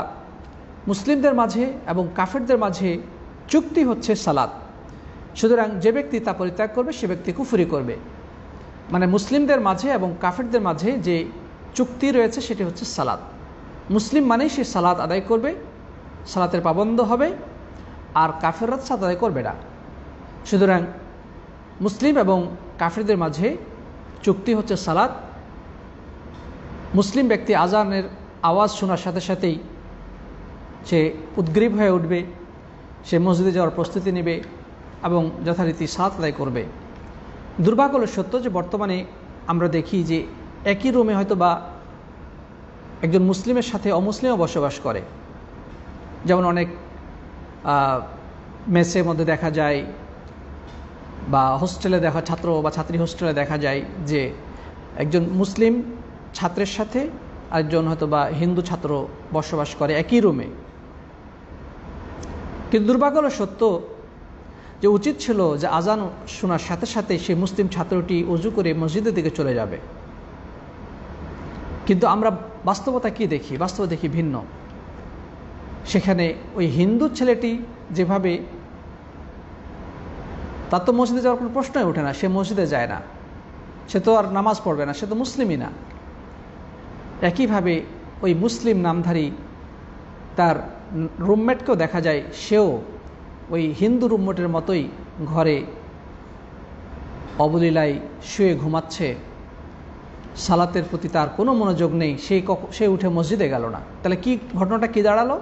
মুসলিমদের মাঝে এবং কাফেরদের মাঝে চুক্তি হচ্ছে সালাত, সুতরাং যে ব্যক্তি তা পরিত্যাগ করবে সে ব্যক্তি কুফরি করবে। মানে মুসলিমদের মাঝে এবং কাফেরদের মাঝে যে চুক্তি রয়েছে সেটি হচ্ছে সালাত। মুসলিম মানেই সে সালাত আদায় করবে, সালাতের পাবন্দ হবে, আর কাফেররা সালাত আদায় করবে না। সুতরাং মুসলিম এবং কাফেরদের মাঝে চুক্তি হচ্ছে সালাত। মুসলিম ব্যক্তি আজানের আওয়াজ শোনার সাথে সাথেই সে উদ্গ্রীব হয়ে উঠবে, সে মসজিদে যাওয়ার প্রস্তুতি নেবে এবং যথারীতি সালাত আদায় করবে। দুর্ভাগ্য হলো সত্য যে বর্তমানে আমরা দেখি যে একই রুমে হয়তো বা একজন মুসলিমের সাথে অমুসলিমও বসবাস করে। যেমন অনেক মেসের মধ্যে দেখা যায় বা হোস্টেলে দেখা, ছাত্র বা ছাত্রী হোস্টেলে দেখা যায় যে একজন মুসলিম ছাত্রের সাথে আরেকজন হয়তো বা হিন্দু ছাত্র বসবাস করে একই রুমে। কিন্তু দুর্ভাগ্য হলো সত্য যে উচিত ছিল যে আজান শোনার সাথে সাথে সেই মুসলিম ছাত্রটি ওযু করে মসজিদের দিকে চলে যাবে। কিন্তু আমরা বাস্তবতা কি দেখি? বাস্তব দেখি ভিন্ন। সেখানে ওই হিন্দু ছেলেটি যেভাবে, তার তো মসজিদে যাওয়ার কোনো প্রশ্নই ওঠে না, সে মসজিদে যায় না, সে তো আর নামাজ পড়বে না, সে তো মুসলিমই না। একইভাবে ওই মুসলিম নামধারী তার রুমমেটকেও দেখা যায় সেও ওই হিন্দু রুমমেটের মতোই ঘরে অবলীলায় শুয়ে ঘুমাচ্ছে, সালাতের প্রতি তার কোনো মনোযোগ নেই, সে উঠে মসজিদে গেল না। তাহলে কি ঘটনাটা কি দাঁড়ালো?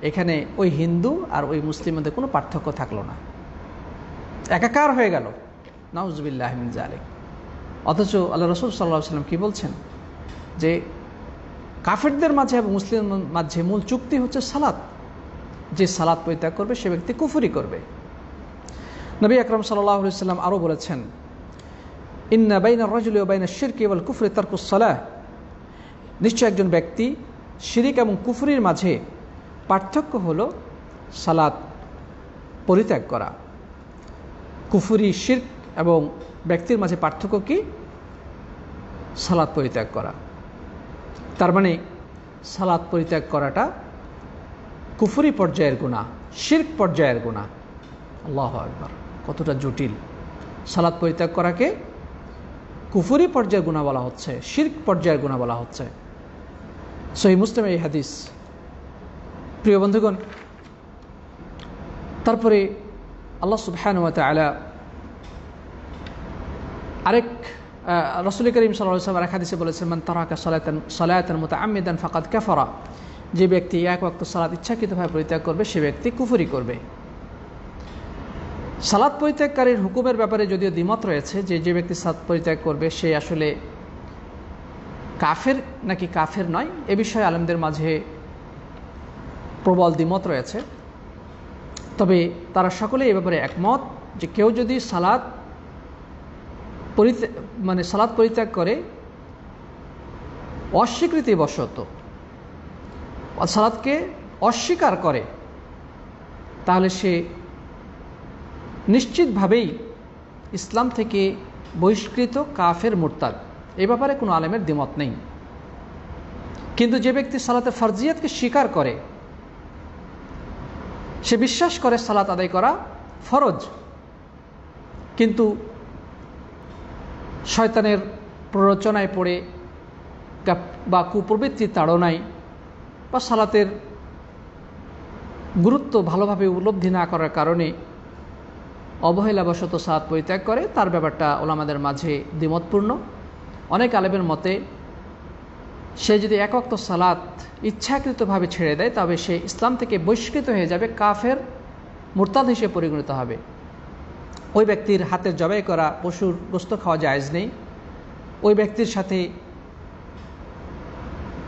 এখানে ওই হিন্দু আর ওই মুসলিমের মধ্যে কোনো পার্থক্য থাকলো না, একাকার হয়ে গেল। নাউজুবিল্লাহি মিন যালিক। অথচ আল্লাহ রাসূল সাল্লাল্লাহু আলাইহি ওয়াসাল্লাম কি বলছেন যে কাফেরদের মাঝে এবং মুসলিম মাঝে মূল চুক্তি হচ্ছে সালাত। যে সালাত পরিত্যাগ করবে সে ব্যক্তি কুফরি করবে। নবী আকরাম সাল্লাল্লাহু আলাইহি ওয়াসাল্লাম আরও বলেছেন, ইন্না বাইনার রাজুলি ওয়া বাইনাশ শিরকি ওয়াল কুফরি তারকুস সালাহ, নিশ্চয় একজন ব্যক্তি শিরিক এবং কুফরির মাঝে পার্থক্য হলো সালাত পরিত্যাগ করা। কুফরি, শিরক এবং ব্যক্তির মাঝে পার্থক্য কি? সালাত পরিত্যাগ করা। তার মানে সালাত পরিত্যাগ করাটা কুফরি পর্যায়ের গুনাহ, শিরক পর্যায়ের গুনাহ। আল্লাহু আকবার, কতটা জটিল! সালাত পরিত্যাগ করাকে কুফরি পর্যায়ের গুনাহ বলা হচ্ছে, শিরক পর্যায়ের গুনাহ বলা হচ্ছে। সহিহ মুসলিমে এই হাদিস। প্রিয় বন্ধুগণ, তারপরে আল্লাহ সুবহানাহু ওয়া তাআলা আরেক রাসূল করিম সাল্লাল্লাহু আলাইহি ওয়াসাল্লাম হাদিসে বলেছেন, মান তারাকা সালাতান মুতাআম্মিদান ফাকাদ কাফারা, যে ব্যক্তি এক ওয়াক্ত সালাত ইচ্ছাকৃতভাবে পরিত্যাগ করবে সে ব্যক্তি কুফরি করবে। সালাত পরিত্যাগকারীর হুকুমের ব্যাপারে যদিও দ্বিমত রয়েছে যে যে ব্যক্তি সালাত পরিত্যাগ করবে সে আসলে কাফের নাকি কাফের নয়, এ বিষয়ে আলেমদের মাঝে প্রবল দ্বিমত রয়েছে। তবে তারা সকলেই এ ব্যাপারে একমত যে কেউ যদি সালাত পরিত্যাগ করে অস্বীকৃতিবশত, সালাতকে অস্বীকার করে, তাহলে সে নিশ্চিতভাবেই ইসলাম থেকে বহিষ্কৃত, কাফের, মুরতাদ। এই ব্যাপারে কোনো আলেমের দ্বিমত নেই। কিন্তু যে ব্যক্তি সালাতের ফরজিয়াতকে স্বীকার করে, সে বিশ্বাস করে সালাত আদায় করা ফরজ, কিন্তু শয়তানের প্ররোচনায় পড়ে বা কুপ্রবৃত্তির তাড়নায় বা সালাতের গুরুত্ব ভালোভাবে উপলব্ধি না করার কারণে অবহেলাবশত সালাত পরিত্যাগ করে, তার ব্যাপারটা ওলামাদের মাঝে দ্বিমতপূর্ণ। অনেক আলেমের মতে সে যদি এক ওয়াক্ত সালাত ইচ্ছাকৃতভাবে ছেড়ে দেয় তবে সে ইসলাম থেকে বহিষ্কৃত হয়ে যাবে, কাফের, মুরতাদ হিসেবে পরিগণিত হবে। ওই ব্যক্তির হাতের জবাই করা পশুর গোশত খাওয়া জায়েজ নেই। ওই ব্যক্তির সাথে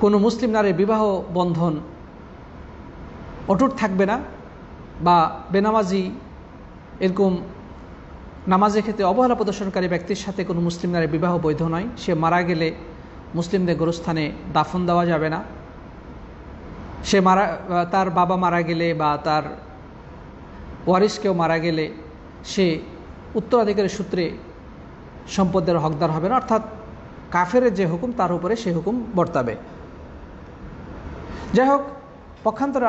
কোনো মুসলিম নারীর বিবাহ বন্ধন অটুট থাকবে না, বা বেনামাজি এরকম নামাজের ক্ষেত্রে অবহেলা প্রদর্শনকারী ব্যক্তির সাথে কোনো মুসলিম নারীর বিবাহ বৈধ নয়। সে মারা গেলে মুসলিমদের গোরস্থানে দাফন দেওয়া যাবে না। সে তার বাবা মারা গেলে বা তার ওয়ারিস কেউ মারা গেলে সে উত্তরাধিকারের সূত্রে সম্পদের হকদার হবে না, অর্থাৎ কাফের যে হুকুম তার উপরে সে হুকুম বর্তাবে। যাই হোক, পক্ষান্তরে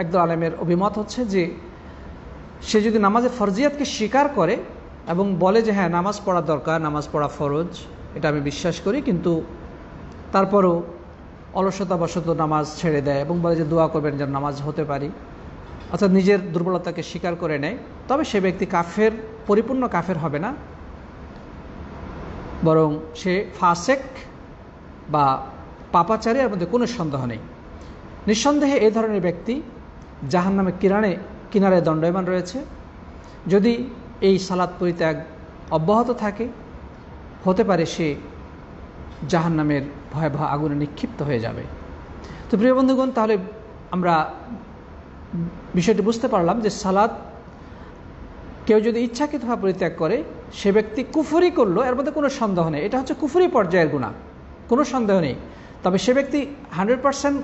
একদল আলেমের অভিমত হচ্ছে যে সে যদি নামাজের ফরজিয়াতকে স্বীকার করে এবং বলে যে হ্যাঁ নামাজ পড়া দরকার, নামাজ পড়া ফরজ, এটা আমি বিশ্বাস করি, কিন্তু তারপরও অলসতাবশত নামাজ ছেড়ে দেয় এবং বলে যে দোয়া করবেন যেন নামাজ হতে পারি, অর্থাৎ নিজের দুর্বলতাকে স্বীকার করে নেয়, তবে সে ব্যক্তি কাফের, পরিপূর্ণ কাফের হবে না, বরং সে ফাসেক বা পাপাচারী, এর মধ্যে কোনো সন্দেহ নেই। নিঃসন্দেহে এই ধরনের ব্যক্তি জাহান্নামে কিনারে দণ্ডায়মান রয়েছে। যদি এই সালাত পরিত্যাগ অব্যাহত থাকে, হতে পারে সে জাহান্নামের ভয়াবহ আগুনে নিক্ষিপ্ত হয়ে যাবে। তো প্রিয় বন্ধুগণ, তাহলে আমরা বিষয়টি বুঝতে পারলাম যে সালাত কেউ যদি ইচ্ছাকৃতভাবে পরিত্যাগ করে সে ব্যক্তি কুফরি করলো, এর মধ্যে কোনো সন্দেহ নেই, এটা হচ্ছে কুফরি পর্যায়ের গুনাহ, কোনো সন্দেহ নেই। তবে সে ব্যক্তি 100%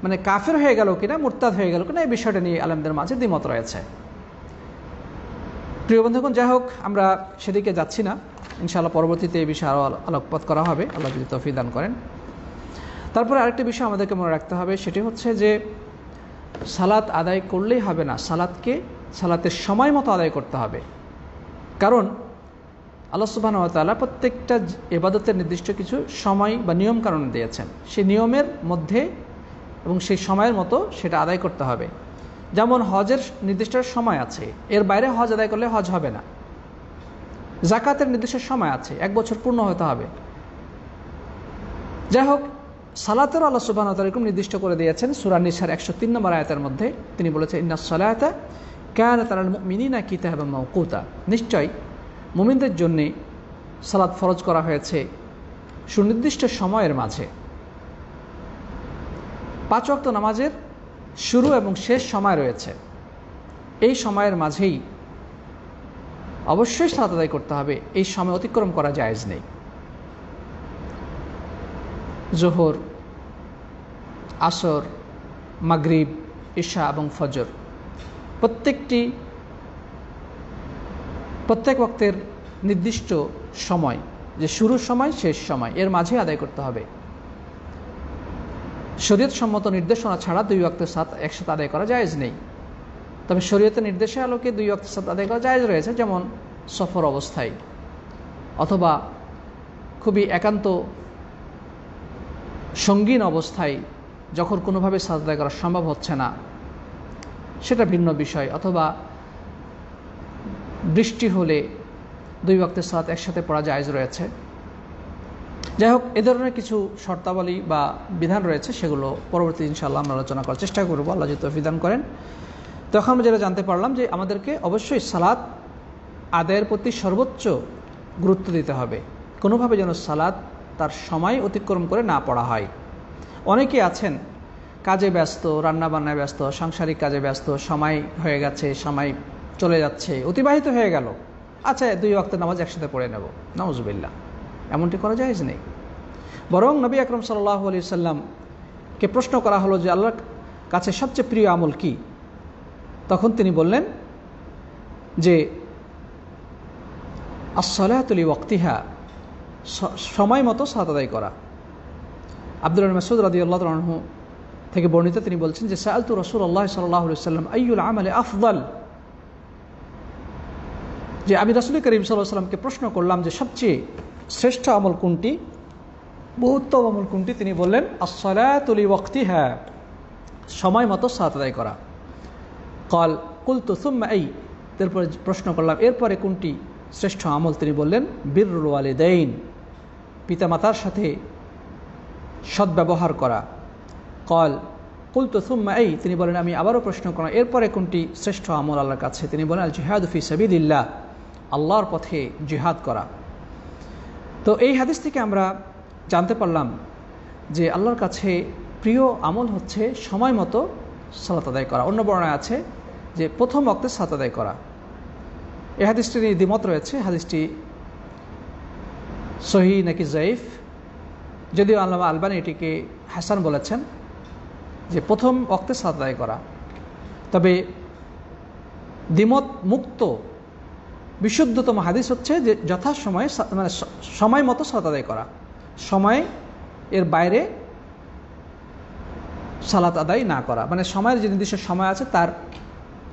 মানে কাফের হয়ে গেল কিনা, মুরতাদ হয়ে গেল কিনা, এই বিষয়টা নিয়ে আলেমদের মাঝে দ্বিমত রয়েছে। প্রিয় বন্ধুগণ, যাই হোক, আমরা সেদিকে যাচ্ছি না, ইনশাআল্লাহ পরবর্তীতে এই বিষয়ে আরও আলোকপাত করা হবে, আল্লাহ যদি তৌফিক দান করেন। তারপরে আরেকটি বিষয় আমাদেরকে মনে রাখতে হবে, সেটি হচ্ছে যে সালাত আদায় করলেই হবে না, সালাতের সময় মতো আদায় করতে হবে। কারণ আল্লাহ সুবহানাহু ওয়া তাআলা প্রত্যেকটা ইবাদতের নির্দিষ্ট কিছু সময় বা নিয়ম কানুন দিয়েছেন, সেই নিয়মের মধ্যে এবং সেই সময়ের মতো সেটা আদায় করতে হবে। যেমন হজের নির্দিষ্ট সময় আছে, এর বাইরে হজ আদায় করলে হজ হবে না। যাকাতের নির্দিষ্ট সময় আছে, 1 বছর পূর্ণ হতে হবে। যাই হোক, সালাতের আল্লাহ সুবহানাহু ওয়া তাআলা এরকম নির্দিষ্ট করে দিয়েছেন সূরা নিসার 103 নম্বর আয়াতের মধ্যে। তিনি বলেছেন, ইন্নাস সালাতা কানাত আলাল মুমিনিনা কিতাবাম মাওকুতা, নিশ্চয় মুমিনদের জন্য সালাত ফরজ করা হয়েছে সুনির্দিষ্ট সময়ের মাঝে। 5 ওয়াক্ত নামাজের শুরু এবং শেষ সময় রয়েছে, এই সময়ের মাঝেই অবশ্যই সালাত আদায় করতে হবে, এই সময় অতিক্রম করা জায়েজ নেই। জোহর, আসর, মাগরিব, ইশা এবং ফজর প্রত্যেক ওয়াক্তের নির্দিষ্ট সময়, যে শুরুর সময় শেষ সময়, এর মাঝে আদায় করতে হবে। শরীয়ত সম্মত নির্দেশনা ছাড়া 2 ওয়াক্তের সালাত একসাথে আদায় করা জায়েজ নেই। তবে শরীয়তের নির্দেশের আলোকে 2 ওয়াক্তের সালাত আদায় করা জায়েজ রয়েছে, যেমন সফর অবস্থায় অথবা খুবই একান্ত সঙ্গীন অবস্থায়, যখন কোনোভাবে সালাত আদায় করা সম্ভব হচ্ছে না, সেটা ভিন্ন বিষয়। অথবা বৃষ্টি হলে 2 ওয়াক্তের সালাত একসাথে পড়া জায়েজ রয়েছে। যাই হোক, এ ধরনের কিছু শর্তাবলী বা বিধান রয়েছে, সেগুলো পরবর্তী ইনশাআল্লাহ আমরা আলোচনা করার চেষ্টা করব, আল্লাহ যদি তৌফিক দান করেন। তো এখন আমরা যেটা জানতে পারলাম যে আমাদেরকে অবশ্যই সালাত আদায়ের প্রতি সর্বোচ্চ গুরুত্ব দিতে হবে, কোনোভাবে যেন সালাত তার সময় অতিক্রম করে না পড়া হয়। অনেকে আছেন কাজে ব্যস্ত, রান্নাবান্নায় ব্যস্ত, সাংসারিক কাজে ব্যস্ত, সময় হয়ে গেছে, সময় চলে যাচ্ছে, অতিবাহিত হয়ে গেল, আচ্ছা 2 ওয়াক্তের নামাজ একসাথে পড়ে নেব, নাউজুবিল্লাহ, এমনটি করা জায়েজ নেই। বরং নবী আকরাম সাল্লাল্লাহু আলাইহি সাল্লামকে প্রশ্ন করা হলো যে আল্লাহর কাছে সবচেয়ে প্রিয় আমল কি? তখন তিনি বললেন যে আস-সালাতু লিওয়াক্তিহা, সময় মতো সালাত আদায় করা। আব্দুল্লাহ ইবনে মাসউদ রাদিয়াল্লাহু আনহু থেকে বর্ণিত, তিনি বলছেন যে সাআলতু রাসূলুল্লাহ সাল্লাল্লাহু আলাইহি ওয়াসাল্লাম আইয়ুল আমালি আফদাল, যে আমি রাসূল করিম সাল্লাল্লাহু আলাইহি ওয়াসাল্লামকে প্রশ্ন করলাম যে সবচেয়ে শ্রেষ্ঠ আমল কোনটি, উত্তম আমল কোনটি? তিনি বললেন আস-সালাতু লিওয়াক্তিহা, সময় মতো সালাত আদায় করা। কুলতু সুম্মা আই, তারপরে প্রশ্ন করলাম এরপরে কোনটি শ্রেষ্ঠ আমল? তিনি বললেন বিররুল ওয়ালিদাইন, পিতামাতার সাথে সদ্ব্যবহার করা। কুলতু সুম্মা আই, তিনি বলেন আমি আবারও প্রশ্ন করলাম এরপরে কোনটি শ্রেষ্ঠ আমল আল্লাহর কাছে? তিনি বলেন আল জিহাদু ফি সাবিলিল্লাহ, আল্লাহর পথে জিহাদ করা। তো এই হাদিস থেকে আমরা জানতে পারলাম যে আল্লাহর কাছে প্রিয় আমল হচ্ছে সময় মতো সালাত আদায় করা। অন্য বর্ণনায় আছে যে প্রথম ওয়াক্তে সালাত আদায় করা। এই হাদিসটি নিয়ে দ্বিমত রয়েছে, হাদিসটি সহিহ নাকি যায়িফ, যদিও আল্লামা আলবানী এটিকে হাসান বলেছেন যে প্রথম ওয়াক্তে সালাত আদায় করা। তবে দ্বিমত মুক্ত বিশুদ্ধতম হাদিস হচ্ছে যে যথাসময়ে মানে সময় মতো সালাত আদায় করা, সময় এর বাইরে সালাত আদায় না করা, মানে সময়ের যে নির্দিষ্ট সময় আছে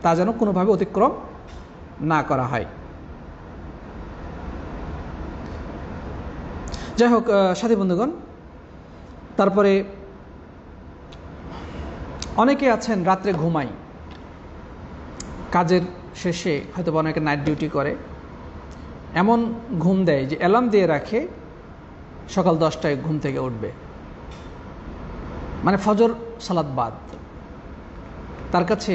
তা যেন কোনোভাবে অতিক্রম না করা হয়। যাই হোক সাথী বন্ধুগণ, তারপরে অনেকে আছেন রাত্রে ঘুমায়, কাজের শেষে হয়তো অনেকে নাইট ডিউটি করে, এমন ঘুম দেয় যে অ্যালার্ম দিয়ে রাখে সকাল 10টায় ঘুম থেকে উঠবে, মানে ফজর সালাত বাদ। তার কাছে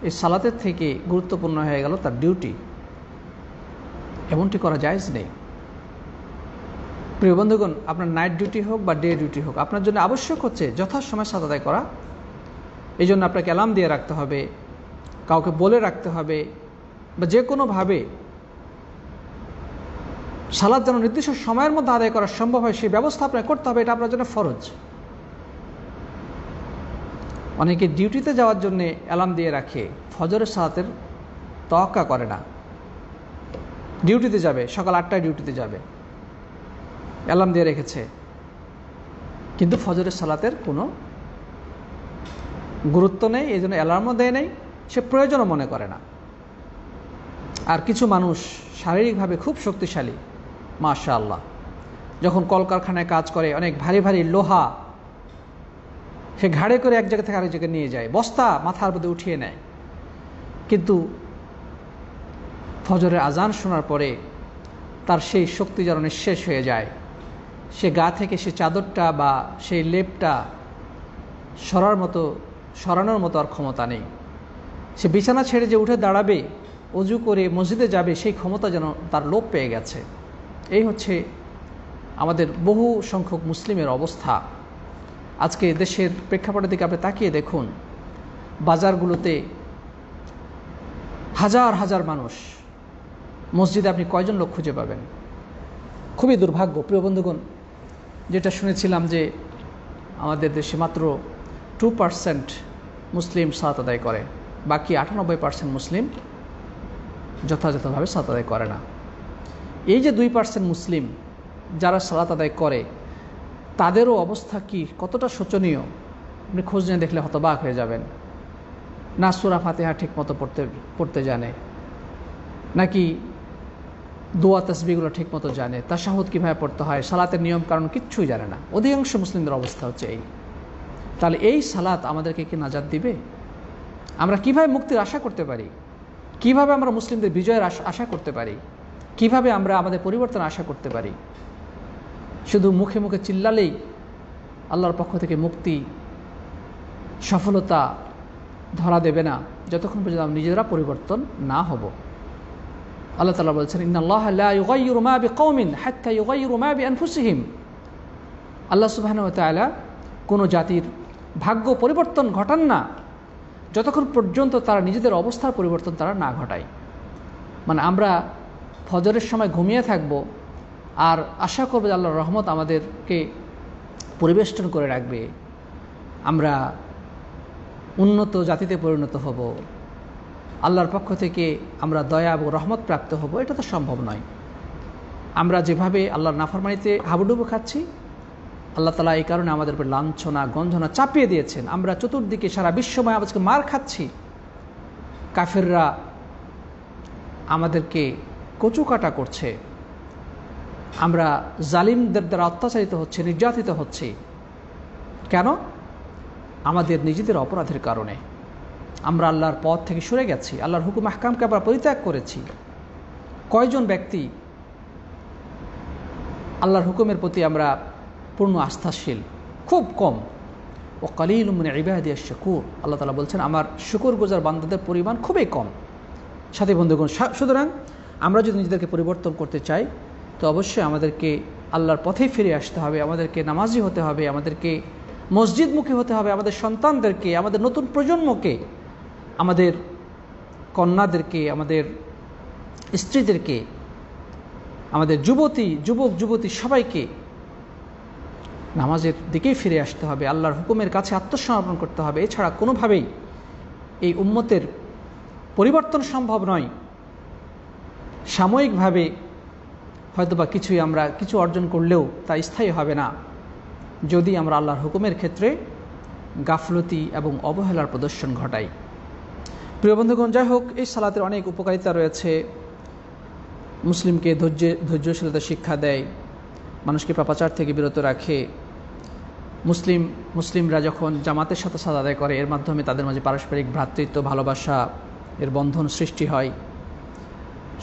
এই সালাতের থেকে গুরুত্বপূর্ণ হয়ে গেল তার ডিউটি। এমনটি করা জায়েজ নেই। প্রিয় বন্ধুগণ, আপনার নাইট ডিউটি হোক বা ডে ডিউটি হোক, আপনার জন্য আবশ্যক হচ্ছে যথাসময়ে সালাত আদায় করা। এই জন্য আপনাকে অ্যালার্ম দিয়ে রাখতে হবে, কাউকে বলে রাখতে হবে, বা যে কোনোভাবে সালাত যেন নির্দিষ্ট সময়ের মধ্যে আদায় করা সম্ভব হয় সেই ব্যবস্থা আপনাকে করতে হবে। এটা আপনার জন্য ফরজ। অনেকে ডিউটিতে যাওয়ার জন্য অ্যালার্ম দিয়ে রাখে, ফজরের সালাতের তোয়াক্কা করে না। ডিউটিতে যাবে, সকাল 8টায় ডিউটিতে যাবে, অ্যালার্ম দিয়ে রেখেছে, কিন্তু ফজরের সালাতের কোনো গুরুত্ব নেই, এই জন্য অ্যালার্মও দেয় নেই, সে প্রয়োজনও মনে করে না। আর কিছু মানুষ শারীরিকভাবে খুব শক্তিশালী, মাশাআল্লাহ, যখন কলকারখানায় কাজ করে অনেক ভারী ভারী লোহা সে ঘাড়ে করে এক জায়গা থেকে আরেক জায়গায় নিয়ে যায়, বস্তা মাথার মধ্যে উঠিয়ে নেয়, কিন্তু ফজরের আজান শোনার পরে তার সেই শক্তি যেন নিঃশেষ হয়ে যায়। সে গা থেকে সে চাদরটা বা সেই লেপটা সরানোর মতো আর ক্ষমতা নেই। সে বিছানা ছেড়ে যে উঠে দাঁড়াবে, অজু করে মসজিদে যাবে, সেই ক্ষমতা যেন তার লোপ পেয়ে গেছে। এই হচ্ছে আমাদের বহু সংখ্যক মুসলিমের অবস্থা। আজকে দেশের প্রেক্ষাপটের দিকে আপনি তাকিয়ে দেখুন, বাজারগুলোতে হাজার হাজার মানুষ, মসজিদে আপনি কয়জন লোক খুঁজে পাবেন? খুবই দুর্ভাগ্য প্রিয় বন্ধুগণ। যেটা শুনেছিলাম যে আমাদের দেশে মাত্র 2% মুসলিম সালাত আদায় করে, বাকি 98% মুসলিম যথাযথভাবে সালাত আদায় করে না। এই যে 2% মুসলিম যারা সালাত আদায় করে, তাদেরও অবস্থা কি কতটা শোচনীয় আপনি খোঁজ নিয়ে দেখলে হতবাক হয়ে যাবেন। না সূরা ফাতিহা ঠিক মতো পড়তে জানে, নাকি দোয়া তাসবিহগুলো ঠিক মতো জানে, তাশাহুদ কীভাবে পড়তে হয়, সালাতের নিয়ম কারণ কিচ্ছুই জানে না। অধিকাংশ মুসলিমদের অবস্থা হচ্ছে এই। তাহলে এই সালাত আমাদেরকে কি নাজাত দিবে? আমরা কিভাবে মুক্তির আশা করতে পারি? কিভাবে আমরা মুসলিমদের বিজয়ের আশা করতে পারি? কিভাবে আমরা আমাদের পরিবর্তন আশা করতে পারি? শুধু মুখে মুখে চিল্লালেই আল্লাহর পক্ষ থেকে মুক্তি, সফলতা ধরা দেবে না, যতক্ষণ পর্যন্ত আমরা নিজেরা পরিবর্তন না হব। আল্লাহ তাআলা বলছেন, ইন্নাল্লাহা লা ইউগাইয়িরু মা বিকওমিন হাত্তা ইউগাইয়িরু মা বিআনফুসিহিম। আল্লাহ সুবহানাহু ওয়া তাআলা কোনো জাতির ভাগ্য পরিবর্তন ঘটান না যতক্ষণ পর্যন্ত তারা নিজেদের অবস্থার পরিবর্তন তারা না ঘটায়। মানে আমরা ফজরের সময় ঘুমিয়ে থাকব আর আশা করব যে আল্লাহর রহমত আমাদেরকে পরিবেষ্টন করে রাখবে, আমরা উন্নত জাতিতে পরিণত হব, আল্লাহর পক্ষ থেকে আমরা দয়া এবং রহমত প্রাপ্ত হব, এটা তো সম্ভব নয়। আমরা যেভাবে আল্লাহর নাফরমানিতে হাবুডুবু খাচ্ছি, আল্লাহ তাআলা এই কারণে আমাদের উপর লাঞ্ছনা গঞ্জনা চাপিয়ে দিয়েছেন। আমরা চতুর্দিকে সারা বিশ্বময় আজকে মার খাচ্ছি, কাফেররা আমাদেরকে কচুকাটা করছে, আমরা জালিমদের দ্বারা অত্যাচারিত হচ্ছে, নির্যাতিত হচ্ছে। কেন? আমাদের নিজেদের অপরাধের কারণে। আমরা আল্লাহর পথ থেকে সরে গেছি, আল্লাহর হুকুম আহকামকে আমরা পরিত্যাগ করেছি। কয়জন ব্যক্তি আল্লাহর হুকুমের প্রতি আমরা পূর্ণ আস্থাশীল? খুব কম। ও কালিলুম মিন ইবাদিয়াশ শাকুর, আল্লাহ তাআলা বলছেন আমার শুকরগুজার বান্দাদের পরিমাণ খুবই কম। সাথী বন্ধুগণ, সুতরাং আমরা যদি নিজেদেরকে পরিবর্তন করতে চাই তো অবশ্যই আমাদেরকে আল্লাহর পথে ফিরে আসতে হবে, আমাদেরকে নামাজি হতে হবে, আমাদেরকে মসজিদমুখী হতে হবে, আমাদের সন্তানদেরকে, আমাদের নতুন প্রজন্মকে, আমাদের কন্যাদেরকে, আমাদের স্ত্রীদেরকে, আমাদের যুবক যুবতী সবাইকে নামাজের দিকেই ফিরে আসতে হবে, আল্লাহর হুকুমের কাছে আত্মসমর্পণ করতে হবে। এছাড়া কোনোভাবেই এই উম্মতের পরিবর্তন সম্ভব নয়। সাময়িকভাবে হয়তোবা কিছু অর্জন করলেও তা স্থায়ী হবে না যদি আমরা আল্লাহর হুকুমের ক্ষেত্রে গাফলতি এবং অবহেলার প্রদর্শন ঘটাই। প্রিয় বন্ধুগণ, যাই হোক, এই সালাতের অনেক উপকারিতা রয়েছে। মুসলিমকে ধৈর্যশীলতা শিক্ষা দেয়, মানুষকে পাপাচার থেকে বিরত রাখে। মুসলিমরা যখন জামাতের সাথে সালাত আদায় করে, এর মাধ্যমে তাদের মাঝে পারস্পরিক ভ্রাতৃত্ব, ভালোবাসা এর বন্ধন সৃষ্টি হয়,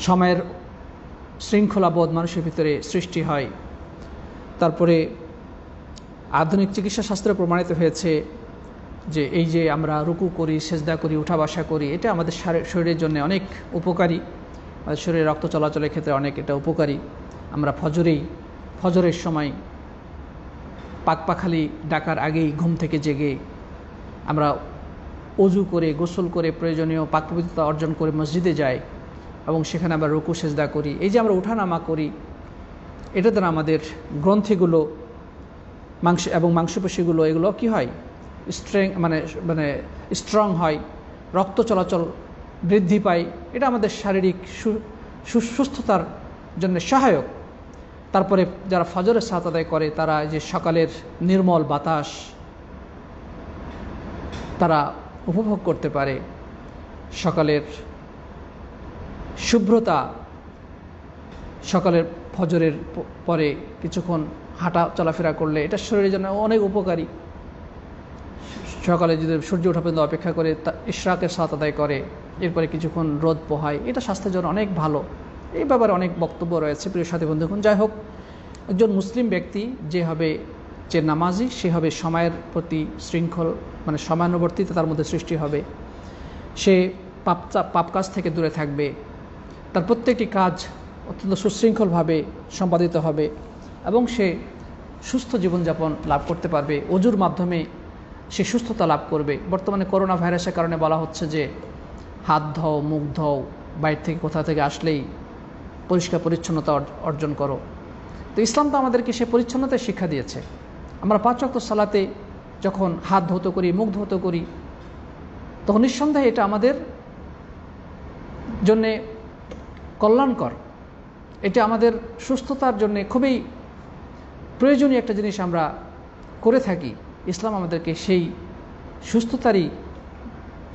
সময়ের শৃঙ্খলাবোধ মানুষের ভিতরে সৃষ্টি হয়। তারপরে আধুনিক চিকিৎসা শাস্ত্রে প্রমাণিত হয়েছে যে এই যে আমরা রুকু করি, সেজদা করি, উঠা বসা করি, এটা আমাদের শরীরের জন্য অনেক উপকারী, আমাদের শরীরে রক্ত চলাচলের ক্ষেত্রে অনেক এটা উপকারী। আমরা ফজরের সময় পাকপাখালি ডাকার আগেই ঘুম থেকে জেগে আমরা অজু করে, গোসল করে, প্রয়োজনীয় পাক পবিত্রতা অর্জন করে মসজিদে যাই এবং সেখানে আমরা রুকু সেজদা করি। এই যে আমরা উঠানামা করি, এটা দ্বারা আমাদের গ্রন্থিগুলো মাংসপেশিগুলো এগুলো কি হয়, মানে স্ট্রং হয়, রক্ত চলাচল বৃদ্ধি পায়। এটা আমাদের শারীরিক সুস্থতার জন্য সহায়ক। তারপরে যারা ফজরের সালাত আদায় করে তারা যে সকালের নির্মল বাতাস তারা উপভোগ করতে পারে, সকালের শুভ্রতা, সকালের ফজরের পরে কিছুক্ষণ হাঁটা চলাফেরা করলে এটা শরীরের জন্য অনেক উপকারী। সকালে যদি সূর্য ওঠা পর্যন্ত অপেক্ষা করে ইশরাকের সালাত আদায় করে, এরপরে কিছুক্ষণ রোদ পোহায়, এটা স্বাস্থ্যের জন্য অনেক ভালো। এই ব্যাপারে অনেক বক্তব্য রয়েছে প্রিয় সাথী বন্ধুগণ। যাই হোক, একজন মুসলিম ব্যক্তি যে নামাজি, সে হবে সময়ের প্রতি শৃঙ্খল, মানে সময়ানুবর্তিতা তার মধ্যে সৃষ্টি হবে। সে পাপ কাজ থেকে দূরে থাকবে, তার প্রত্যেকটি কাজ অত্যন্ত সুশৃঙ্খলভাবে সম্পাদিত হবে এবং সে সুস্থ জীবনযাপন লাভ করতে পারবে, অজুর মাধ্যমে সে সুস্থতা লাভ করবে। বর্তমানে করোনা ভাইরাসের কারণে বলা হচ্ছে যে হাত ধোও, মুখ ধোও, বাইরে থেকে কোথা থেকে আসলেই পরিষ্কার পরিচ্ছন্নতা অর্জন করো। তো ইসলাম তো আমাদেরকে সে পরিচ্ছন্নতার শিক্ষা দিয়েছে। আমরা 5 ওয়াক্ত সালাতে যখন হাত ধৌত করি, মুখ ধৌত করি, তখন নিঃসন্দেহে এটা আমাদের জন্যে কল্যাণকর, এটা আমাদের সুস্থতার জন্য খুবই প্রয়োজনীয় একটা জিনিস আমরা করে থাকি। ইসলাম আমাদেরকে সেই সুস্থতারই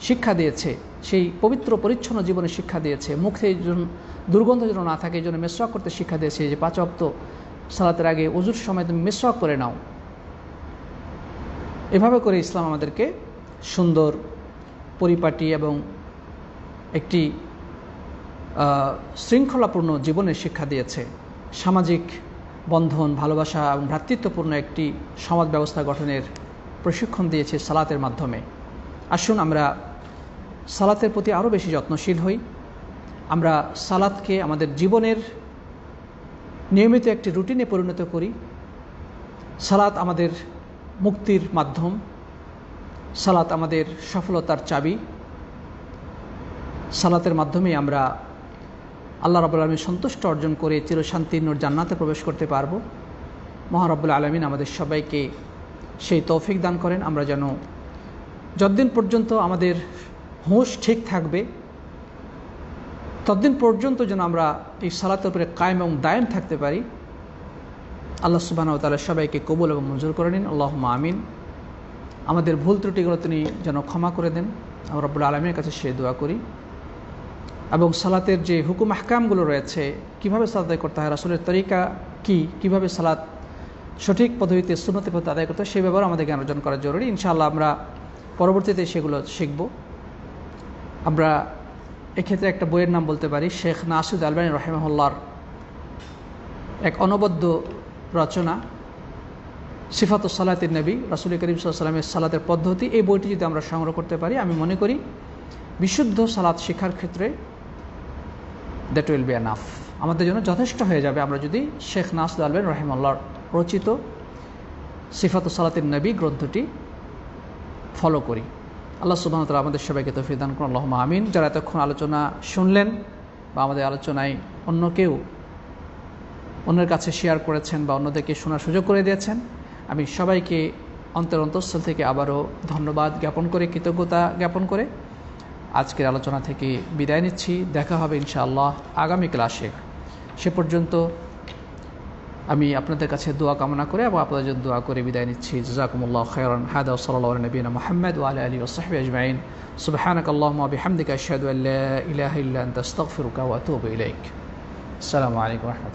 শিক্ষা দিয়েছে, সেই পবিত্র পরিচ্ছন্ন জীবনের শিক্ষা দিয়েছে। মুখে দুর্গন্ধ যেন না থাকে এই জন্য মেসওয়াক করতে শিক্ষা দিয়েছে, যে 5 ওয়াক্ত সালাতের আগে ওযুর সময় তুমি মেসওয়াক করে নাও। এভাবে করে ইসলাম আমাদেরকে সুন্দর, পরিপাটি এবং একটি শৃঙ্খলাপূর্ণ জীবনের শিক্ষা দিয়েছে। সামাজিক বন্ধন, ভালোবাসা এবং ভ্রাতৃত্বপূর্ণ একটি সমাজ ব্যবস্থা গঠনের প্রশিক্ষণ দিয়েছে সালাতের মাধ্যমে। আসুন আমরা সালাতের প্রতি আরও বেশি যত্নশীল হই। আমরা সালাতকে আমাদের জীবনের নিয়মিত একটি রুটিনে পরিণত করি। সালাত আমাদের মুক্তির মাধ্যম, সালাত আমাদের সফলতার চাবি। সালাতের মাধ্যমে আমরা আল্লাহ রাব্বুল আলামিন সন্তুষ্ট অর্জন করে চিরশান্তির নূর জান্নাতে প্রবেশ করতে পারব। মহান রব্বুল আলামিন আমাদের সবাইকে সেই তৌফিক দান করেন, আমরা যেন যতদিন পর্যন্ত আমাদের হুঁশ ঠিক থাকবে ততদিন পর্যন্ত যেন আমরা এই সালাতের উপরে কায়েম এবং দায়েম থাকতে পারি। আল্লাহ সুবহানাহু ওয়া তাআলা সবাইকে কবুল এবং মঞ্জুর করে নিন, আল্লাহুম্মা আমিন। আমাদের ভুল ত্রুটিগুলো তিনি যেন ক্ষমা করে দেন, আমরা রব্বুল আলামিনের কাছে সে দোয়া করি। এবং সালাতের যে হুকুম আহকামগুলো রয়েছে, কিভাবে সালাত আদায় করতে হয়, রাসূলের তরিকা কি, কিভাবে সালাত সঠিক পদ্ধতিতে সুন্নতের পদ্ধতিতে আদায় করতে হয়, সেই ব্যাপারে আমাদের জ্ঞান অর্জন করা জরুরি। ইনশাআল্লাহ আমরা পরবর্তীতে সেগুলো শিখব। আমরা এক্ষেত্রে একটা বইয়ের নাম বলতে পারি, শেখ নাসির আলবানী রাহিমাহুল্লাহর এক অনবদ্য রচনা সিফাতুস সালাতিন নবী, রাসূল করিম সাল্লাল্লাহু আলাইহি ওয়াসাল্লামের সালাতের পদ্ধতি। এই বইটি যদি আমরা সংগ্রহ করতে পারি, আমি মনে করি বিশুদ্ধ সালাত শেখার ক্ষেত্রে দ্যাট উইল বি এনাফ, আমাদের জন্য যথেষ্ট হয়ে যাবে আমরা যদি শেখ নাসির আলবানী রাহিমাহুল্লাহর রচিত সিফাতুস সালাতিন নবী গ্রন্থটি ফলো করি। আল্লাহ সুবহানাহু ওয়া তাআলা আমাদের সবাইকে তৌফিক দান করুন, আল্লাহুম্মা আমিন। যারা এতক্ষণ আলোচনা শুনলেন বা আমাদের আলোচনায় অন্য কেউ অন্যের কাছে শেয়ার করেছেন বা অন্যদেরকে শোনার সুযোগ করে দিয়েছেন, আমি সবাইকে অন্তঃস্থল থেকে আবারও ধন্যবাদ জ্ঞাপন করে, কৃতজ্ঞতা জ্ঞাপন করে আজকের আলোচনা থেকে বিদায় নিচ্ছি। দেখা হবে ইনশাআল্লাহ আগামী ক্লাসে। সে পর্যন্ত আমি আপনাদের কাছে দোয়া কামনা করে এবং আপনাদের জন্য দোয়া করে বিদায় নিচ্ছি। জাযাকুমুল্লাহু খায়রান। হাদা ওয়া সাল্লাল্লাহু আলা নবিয়িনা মুহাম্মদ ওয়া আলা আলিহি ওয়া সাহবিহি আজমাইন। সুবহানাকাল্লাহুম্মা ওয়া বিহামদিকা আশহাদু আল্লা ইলাহা ইল্লা আনতা আস্তাগফিরুকা ওয়া আতুবু ইলাইক। আসসালামু আলাইকুম ওয়া রাহমাতুল্লাহ।